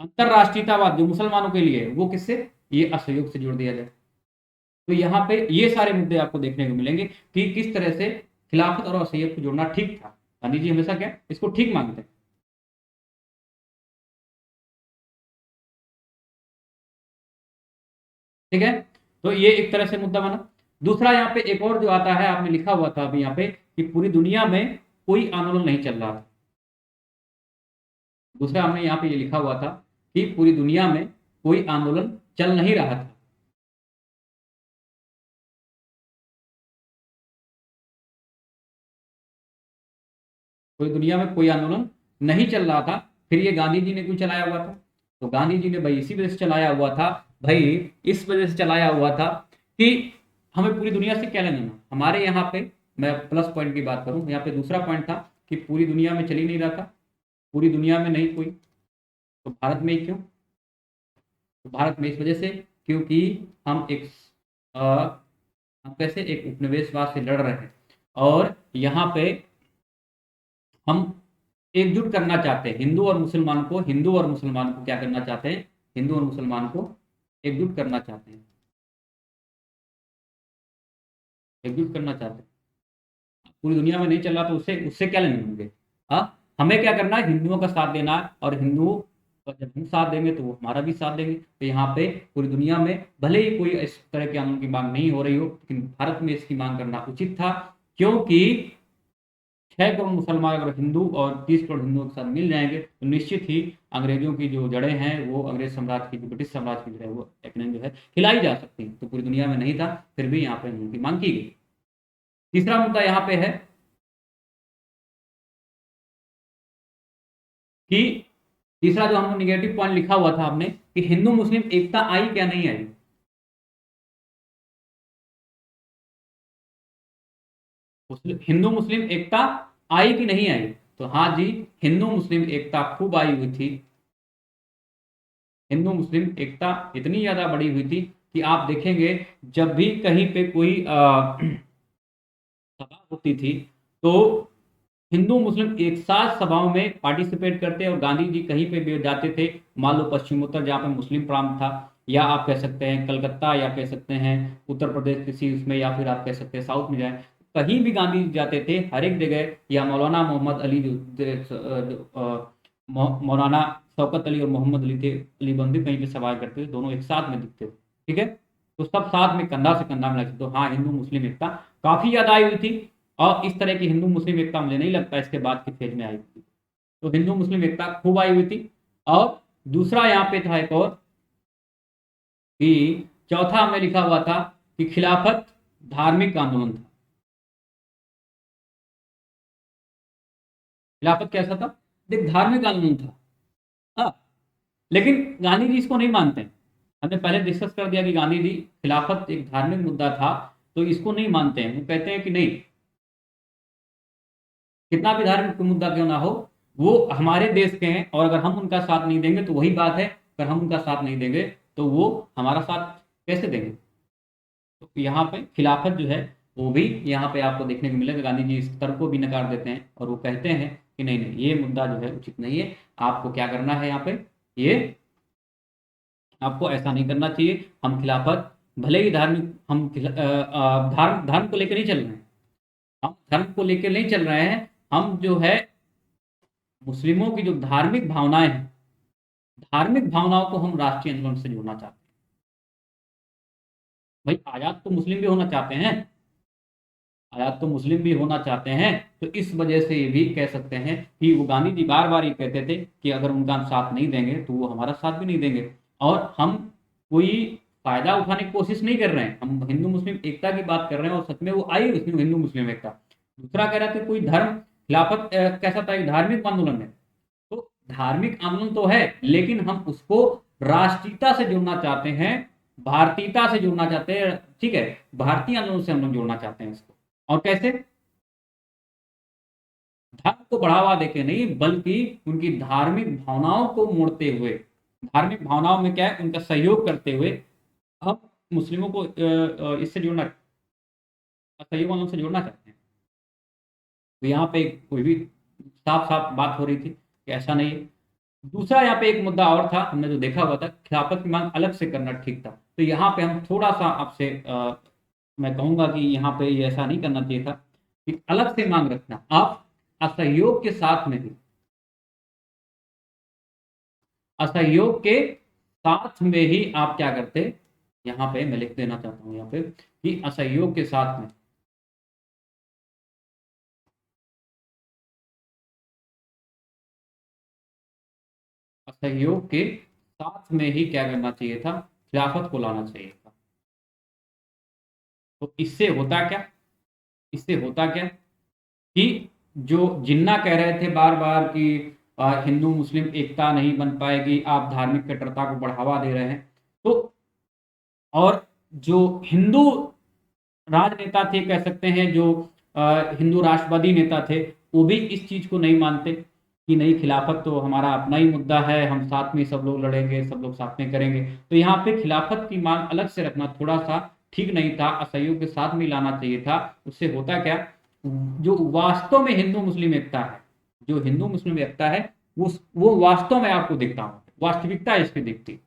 अंतरराष्ट्रीयतावाद जो मुसलमानों के लिए, वो किससे, ये असहयोग से जोड़ दिया जाए। तो यहाँ पे ये सारे मुद्दे आपको देखने को मिलेंगे कि किस तरह से खिलाफत और असहयोग को जोड़ना ठीक था। गांधी जी हमेशा क्या इसको ठीक मानते हैं। ठीक है, तो ये एक तरह से मुद्दा बना। दूसरा यहाँ पे एक और जो आता है, आपने लिखा हुआ था अभी यहाँ पे कि पूरी दुनिया में कोई आंदोलन नहीं चल रहा था। दूसरा हमने यहाँ पे ये लिखा हुआ था कि पूरी दुनिया में कोई आंदोलन चल नहीं रहा था। पूरी दुनिया में कोई आंदोलन नहीं चल रहा था। फिर ये गांधी जी ने क्यों चलाया हुआ था, तो गांधी जी ने भाई इसी वजह से चलाया हुआ था, भाई इस वजह से चलाया हुआ था कि हमें पूरी दुनिया से क्या लेना देना। हमारे यहाँ पे, मैं प्लस पॉइंट की बात करूं, यहाँ पे दूसरा पॉइंट था कि पूरी दुनिया में चल ही नहीं रहा था, पूरी दुनिया में नहीं कोई, तो भारत में ही क्यों, तो भारत में इस वजह से क्योंकि हम एक हम कैसे एक उपनिवेशवाद से लड़ रहे हैं, और यहाँ पे हम एकजुट करना चाहते हैं हिंदू और मुसलमान को, हिंदू और मुसलमान को क्या करना चाहते हैं, हिंदू और मुसलमान को एकजुट करना चाहते हैं, एकजुट करना चाहते हैं। पूरी दुनिया में नहीं चल रहा तो उससे उससे क्या लेने होंगे। हाँ, हमें क्या करना है, हिंदुओं का साथ देना है, और हिंदुओं का जब हम साथ देंगे तो वो हमारा भी साथ देंगे। तो यहाँ पे पूरी दुनिया में भले ही कोई इस तरह के कानून की मांग नहीं हो रही हो, लेकिन भारत में इसकी मांग करना उचित था, क्योंकि 6 करोड़ मुसलमान अगर हिंदू और 30 करोड़ हिंदुओं के साथ मिल जाएंगे तो निश्चित ही अंग्रेजों की जो जड़ें हैं, वो अंग्रेज साम्राज्य की, जो ब्रिटिश साम्राज्य की जड़ें, वो यकीनन जो है हिलाई जा सकती हैं। तो पूरी दुनिया में नहीं था, फिर भी यहाँ पे उनकी मांग की गई। तीसरा मुद्दा यहाँ पे है कि तीसरा जो हमने निगेटिव पॉइंट लिखा हुआ था हमने, कि हिंदू मुस्लिम एकता आई क्या नहीं आई। हिंदू मुस्लिम एकता आई कि नहीं आई, तो हाँ जी, हिंदू मुस्लिम एकता खूब आई हुई थी। हिंदू मुस्लिम एकता इतनी ज्यादा बड़ी हुई थी कि आप देखेंगे जब भी कहीं पे कोई सभा होती थी, तो हिंदू मुस्लिम एक साथ सभाओं में पार्टिसिपेट करते, और गांधी जी कहीं पे भी जाते थे, मान लो पश्चिमोत्तर जहाँ पे मुस्लिम प्रांत था, या आप कह सकते हैं कलकत्ता, या कह सकते हैं उत्तर प्रदेश किसी उसमें, या फिर आप कह सकते हैं साउथ में जाए, कहीं भी गांधी जी जाते थे, हर एक जगह, या मौलाना मोहम्मद अली मौलाना शौकत अली और मोहम्मद अली थे, अली बंदी कहीं पे सवार करते थे, दोनों एक साथ में दिखते थे। ठीक है, तो सब साथ में कंधा से कंधा मिला के, तो हाँ, हिंदू मुस्लिम एकता काफी ज्यादा आई हुई थी। और इस तरह की हिंदू मुस्लिम एकता मुझे नहीं लगता इसके बाद की फेज में आई थी। तो हिंदू मुस्लिम एकता खूब आई हुई थी। और दूसरा यहाँ पे था एक और, कि चौथा में लिखा हुआ था कि खिलाफत धार्मिक आंदोलन था। खिलाफत कैसा था? देख, धार्मिक आंदोलन था। हाँ, लेकिन गांधी जी इसको नहीं मानते हैं। हमने पहले डिस्कस कर दिया कि गांधी जी, खिलाफत एक धार्मिक मुद्दा था, तो इसको नहीं मानते हैं। वो कहते हैं कि नहीं, कितना भी धार्मिक मुद्दा क्यों ना हो, वो हमारे देश के हैं, और अगर हम उनका साथ नहीं देंगे तो वही बात है, अगर हम उनका साथ नहीं देंगे तो वो हमारा साथ कैसे देंगे। तो यहाँ पे खिलाफत जो है, वो भी यहाँ पे आपको देखने को मिलेगा। गांधी जी इस तर्क को भी नकार देते हैं और वो कहते हैं कि नहीं नहीं, ये मुद्दा जो है उचित नहीं है, आपको क्या करना है यहाँ पे, ये आपको ऐसा नहीं करना चाहिए। हम खिलाफत, भले ही धार्मिक, हम धर्म धर्म को लेकर नहीं चल रहे हैं, हम धर्म को लेकर नहीं चल रहे हैं, हम जो है मुस्लिमों की जो धार्मिक भावनाएं हैं, धार्मिक भावनाओं को हम राष्ट्रीय आंदोलन से जोड़ना चाहते हैं। भाई, आजाद तो मुस्लिम भी होना चाहते हैं, आजाद तो मुस्लिम भी होना चाहते हैं। तो इस वजह से ये भी कह सकते हैं कि वो गांधी जी बार बार ये कहते थे कि अगर उनका हम साथ नहीं देंगे तो वो हमारा साथ भी नहीं देंगे। और हम कोई फायदा उठाने की कोशिश नहीं कर रहे हैं, हम हिंदू मुस्लिम एकता की बात कर रहे हैं, और सच में वो आई उसमें हिंदू मुस्लिम एकता। दूसरा कह रहा था कोई धर्म, खिलाफत कैसा था, एक धार्मिक आंदोलन है। तो धार्मिक आंदोलन तो है, लेकिन हम उसको राष्ट्रीयता से जोड़ना चाहते हैं, भारतीयता से जोड़ना चाहते हैं। ठीक है, भारतीय आंदोलन से हम लोग जोड़ना चाहते हैं इसको। और कैसे? धर्म को बढ़ावा देके नहीं, बल्कि उनकी धार्मिक भावनाओं को मोड़ते हुए, धार्मिक भावनाओं में क्या है, उनका सहयोग करते हुए हम मुस्लिमों को इससे जोड़ना, सहयोग आंदोलन से जोड़ना चाहते हैं। तो यहाँ पे कोई भी साफ साफ बात हो रही थी कि ऐसा नहीं है। दूसरा यहाँ पे एक मुद्दा और था, हमने जो देखा हुआ था, खिलाफत की मांग अलग से करना ठीक था। तो यहाँ पे हम थोड़ा सा आपसे मैं कहूंगा कि यहाँ पे ये ऐसा नहीं करना चाहिए था कि अलग से मांग रखना। आप असहयोग के साथ में भी, असहयोग के साथ में ही आप क्या करते, यहाँ पे मैं लिख देना चाहता हूँ यहाँ पे कि असहयोग के साथ में, असहयोग के साथ में ही क्या करना चाहिए था, खिलाफत को लाना चाहिए था। तो इससे होता क्या, इससे होता क्या कि जो जिन्ना कह रहे थे बार बार कि हिंदू मुस्लिम एकता नहीं बन पाएगी, आप धार्मिक कट्टरता को बढ़ावा दे रहे हैं, तो और जो हिंदू राजनेता थे, कह सकते हैं जो हिंदू राष्ट्रवादी नेता थे, वो भी इस चीज को नहीं मानते कि नहीं, खिलाफत तो हमारा अपना ही मुद्दा है, हम साथ में सब लोग लड़ेंगे, सब लोग साथ में करेंगे। तो यहाँ पे खिलाफत की मांग अलग से रखना थोड़ा सा ठीक नहीं था, असहयोग के साथ में लाना चाहिए था। उससे होता क्या, जो वास्तव में हिंदू मुस्लिम एकता है, जो हिंदू मुस्लिम एकता है, वो वास्तव में आपको दिखता हो, वास्तविकता इसकी दिखती,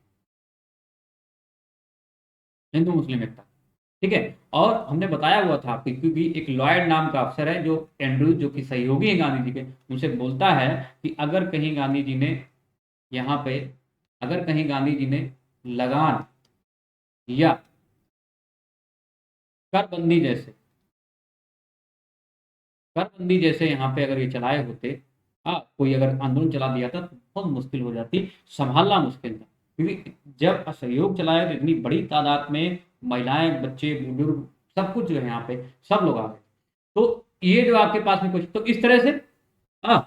हिंदू मुस्लिम एकता। ठीक है। और हमने बताया हुआ था आपको, क्योंकि एक लॉयड नाम का अफसर है जो एंड्रूज, जो कि सहयोगी है गांधी जी के, उनसे बोलता है कि अगर कहीं गांधी जी ने यहाँ पे, अगर कहीं गांधी जी ने लगान या करबंदी जैसे, करबंदी जैसे यहाँ पे अगर ये चलाए होते, कोई अगर आंदोलन चला दिया था, तो बहुत मुश्किल हो जाती, संभालना मुश्किल था। क्योंकि जब असहयोग चलाया तो इतनी बड़ी तादाद में महिलाएं, बच्चे, बुजुर्ग, सब कुछ जो है यहाँ पे, सब लोग आ गए। तो ये जो आपके पास में कुछ, तो इस तरह से हाँ,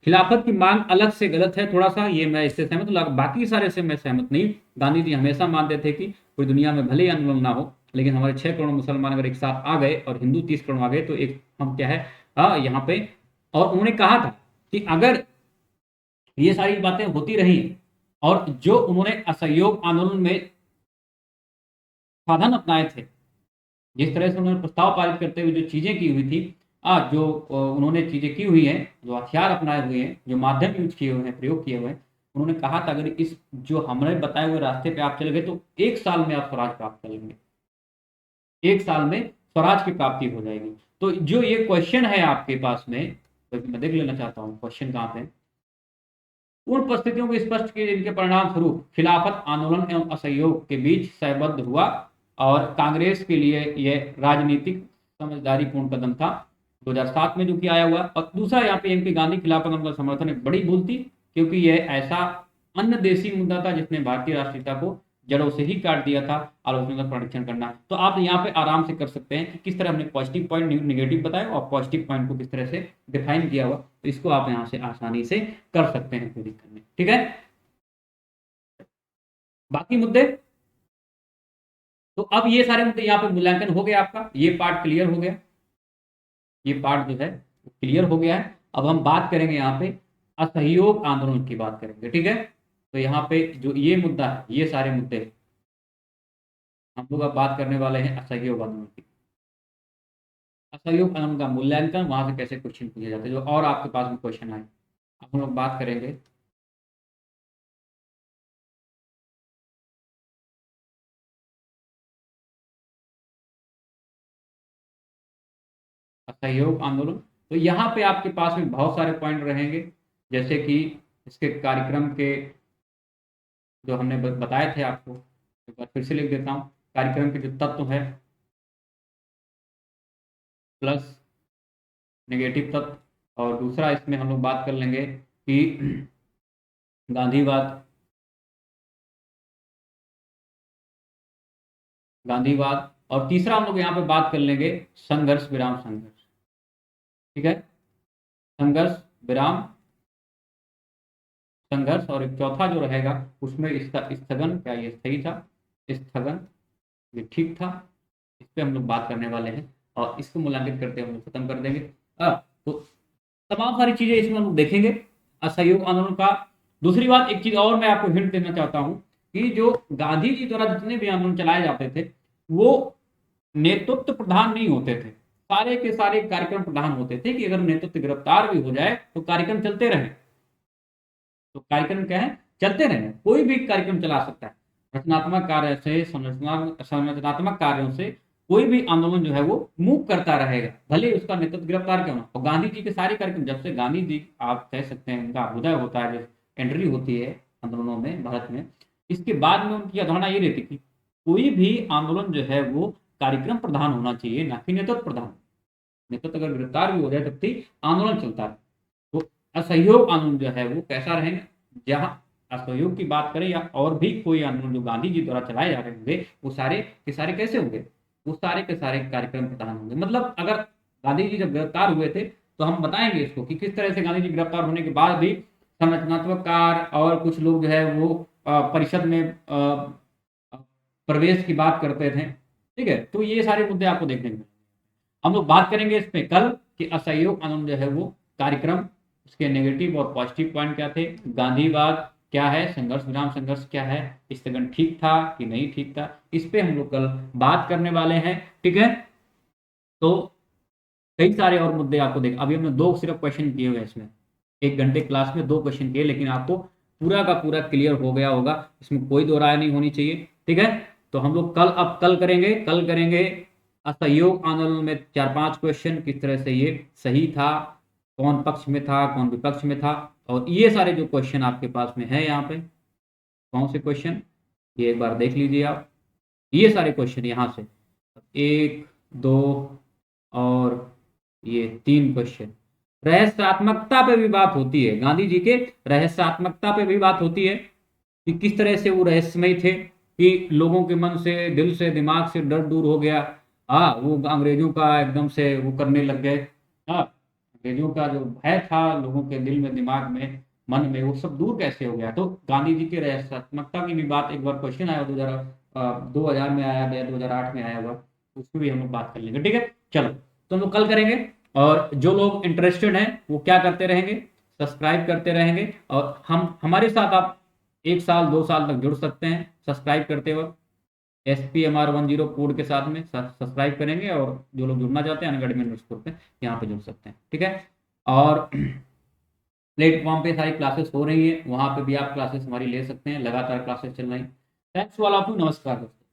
खिलाफत की मांग अलग से गलत है थोड़ा सा, ये मैं इससे सहमत हूँ, बाकी सारे से मैं सहमत नहीं। गांधी जी हमेशा मानते थे कि कोई दुनिया में भले ही आंदोलन ना हो, लेकिन हमारे 6 करोड़ मुसलमान अगर एक साथ आ गए और हिंदू 30 करोड़ आ गए, तो एक हम क्या है, यहाँ पे। और उन्होंने कहा था कि अगर ये सारी बातें होती रही, और जो उन्होंने असहयोग आंदोलन में साधन अपनाए थे, जिस तरह से उन्होंने प्रस्ताव पारित करते हुए जो चीजें की हुई थी, जो उन्होंने चीजें की हुई हैं, जो हथियार अपनाए हुए हैं, जो माध्यम यूज किए हुए हैं, प्रयोग किए हुए हैं, उन्होंने कहा था अगर इस जो हमने बताए हुए रास्ते पे आप चले गए, तो 1 साल में आप स्वराज प्राप्त कर लेंगे, 1 साल में स्वराज की प्राप्ति हो जाएगी। तो जो ये क्वेश्चन है आपके पास में, तो मैं देख लेना चाहता हूँ क्वेश्चन कहाँ पे। उन परिस्थितियों को स्पष्ट किए जिनके परिणाम स्वरूप खिलाफत आंदोलन एवं असहयोग के बीच सहबद्ध हुआ और कांग्रेस के लिए यह राजनीतिक समझदारीपूर्ण कदम था 2007 में जो कि आया हुआ। और दूसरा यहाँ पे एमपी गांधी खिलाफत आंदोलन का समर्थन एक बड़ी भूल थी, क्योंकि यह ऐसा अन्य देशी मुद्दा था जिसने भारतीय राष्ट्रीयता को जड़ों से ही काट दिया था। आलोचना का परीक्षण करना, तो आप यहाँ पे आराम से कर सकते हैं कि किस तरह हमने पॉजिटिव पॉइंट निगेटिव बताया और पॉजिटिव पॉइंट को किस तरह से डिफाइन किया हुआ, तो इसको आप यहाँ से आसानी से कर सकते हैं, कोई दिक्कत नहीं। ठीक है, बाकी मुद्दे, तो अब ये सारे मुद्दे यहाँ पे मूल्यांकन हो गया, आपका ये पार्ट क्लियर हो गया, ये पार्ट जो है क्लियर हो गया है। अब हम बात करेंगे यहाँ पे असहयोग आंदोलन की बात करेंगे। ठीक है, तो यहाँ पे जो ये मुद्दा है, ये सारे मुद्दे हम लोग अब बात करने वाले हैं असहयोग आंदोलन की। असहयोग आंदोलन का मूल्यांकन, वहां से कैसे क्वेश्चन पूछे जाते हैं, जो और आपके पास में क्वेश्चन आए, अब हम लोग बात करेंगे असहयोग आंदोलन। तो यहाँ पे आपके पास में बहुत सारे पॉइंट रहेंगे, जैसे कि इसके कार्यक्रम के जो हमने बताए थे आपको, एक बार फिर से लिख देता हूँ। कार्यक्रम के जो तत्व है, प्लस नेगेटिव तत्व, और दूसरा इसमें हम लोग बात कर लेंगे कि गांधीवाद, गांधीवाद, और तीसरा हम लोग यहाँ पे बात कर लेंगे संघर्ष विराम संघर्ष। ठीक है, संघर्ष विराम संघर्ष, और एक चौथा जो रहेगा उसमें इसका स्थगन, क्या ये सही था, स्थगन ये ठीक था, इस पे हम लोग बात करने वाले हैं और इसको मूल्यांकित करते हम लोग खत्म कर देंगे। तो तमाम सारी चीजें इसमें हम लोग देखेंगे असहयोग आंदोलन का। दूसरी बात, एक चीज और मैं आपको हिंट देना चाहता हूं कि जो गांधी जी द्वारा जितने भी आंदोलन चलाए जाते थे वो नेतृत्व प्रधान नहीं होते थे, सारे के सारे कार्यक्रम प्रधान होते थे कि अगर नेतृत्व गिरफ्तार भी हो जाए तो कार्यक्रम चलते रहे। तो कार्यक्रम क्या है, चलते रहे, कोई भी कार्यक्रम चला सकता है। रचनात्मक कार्य से, संरचनात्मक कार्यों से कोई भी आंदोलन जो है वो मूव करता रहेगा, भले उसका नेतृत्व गिरफ्तार क्यों ना। और गांधी जी के सारे कार्यक्रम, जब से गांधी जी आप कह सकते हैं उनका उदय होता है, जब एंट्री होती है आंदोलनों में भारत में, इसके बाद में उनकी अवधारणा ये रहती कि कोई भी आंदोलन जो है वो कार्यक्रम प्रधान होना चाहिए, ना कि नेतृत्व प्रधान। नेतृत्व अगर गिरफ्तार भी हो जाए तब भी आंदोलन चलता है। तो असहयोग आंदोलन जो है वो कैसा रहेगा, जहां असहयोग की बात करें या और भी कोई आंदोलन जो गांधी जी द्वारा चलाए जा रहे होंगे, वो सारे के सारे कैसे होंगे, वो सारे के सारे कार्यक्रम प्रधान होंगे। मतलब अगर गांधी जी जब गिरफ्तार हुए थे तो हम बताएंगे इसको कि किस तरह से गांधी जी गिरफ्तार होने के बाद भी संरचनात्मक कार्य, और कुछ लोग जो है वो परिषद में प्रवेश की बात करते थे। ठीक है, तो ये सारे मुद्दे आपको देखने को मिलेंगे। हम लोग बात करेंगे इस पे कल कि असहयोग आंदोलन जो है वो कार्यक्रम, उसके नेगेटिव और पॉजिटिव पॉइंट क्या थे, गांधीवाद क्या है, संघर्ष विराम संघर्ष क्या है, स्थगन ठीक था कि नहीं ठीक था, इस पे हम लोग कल बात करने वाले हैं। ठीक है, तो कई सारे और मुद्दे आपको देख, अभी हमने दो सिर्फ क्वेश्चन किए हुए इसमें, 1 घंटे क्लास में 2 क्वेश्चन किए, लेकिन आपको पूरा का पूरा क्लियर हो गया होगा, इसमें कोई दो राय नहीं होनी चाहिए। ठीक है, तो हम लोग कल, अब कल करेंगे असहयोग आंदोलन में 4-5 क्वेश्चन, किस तरह से ये सही था, कौन पक्ष में था कौन विपक्ष में था, और ये सारे जो क्वेश्चन आपके पास में है यहाँ पे, कौन से क्वेश्चन, ये एक बार देख लीजिए आप, ये सारे क्वेश्चन यहाँ से 1, 2 और ये 3 क्वेश्चन। रहस्यात्मकता पे भी बात होती है, गांधी जी के रहस्यात्मकता पे भी बात होती है कि किस तरह से वो रहस्यमय थे, कि लोगों के मन से, दिल से, दिमाग से डर दूर हो गया। हाँ, वो अंग्रेजों का एकदम से वो करने लग गए। हाँ, अंग्रेजों का जो भय था लोगों के दिल में, दिमाग में, मन में, वो सब दूर कैसे हो गया। तो गांधी जी के रहस्यात्मकता की भी बात, एक बार क्वेश्चन आया 2000 में आया या 2008 में आया हुआ, उसको भी हम लोग बात कर लेंगे। ठीक है, चलो, तो हम लोग कल करेंगे। और जो लोग इंटरेस्टेड हैं वो क्या करते रहेंगे, सब्सक्राइब करते रहेंगे, और हम हमारे साथ आप 1 साल 2 साल तक जुड़ सकते हैं सब्सक्राइब करते वक्त। SPMR10 कोड के साथ में सब्सक्राइब करेंगे, और जो लोग जुड़ना चाहते हैं अनअकैडमी अंडरस्कोर पे यहाँ पे जुड़ सकते हैं। ठीक है, और प्लेटफॉर्म पे सारी क्लासेस हो रही है, वहाँ पे भी आप क्लासेस हमारी ले सकते हैं, लगातार क्लासेस चल रही हैं। Thanks to all of you, नमस्कार दोस्तों।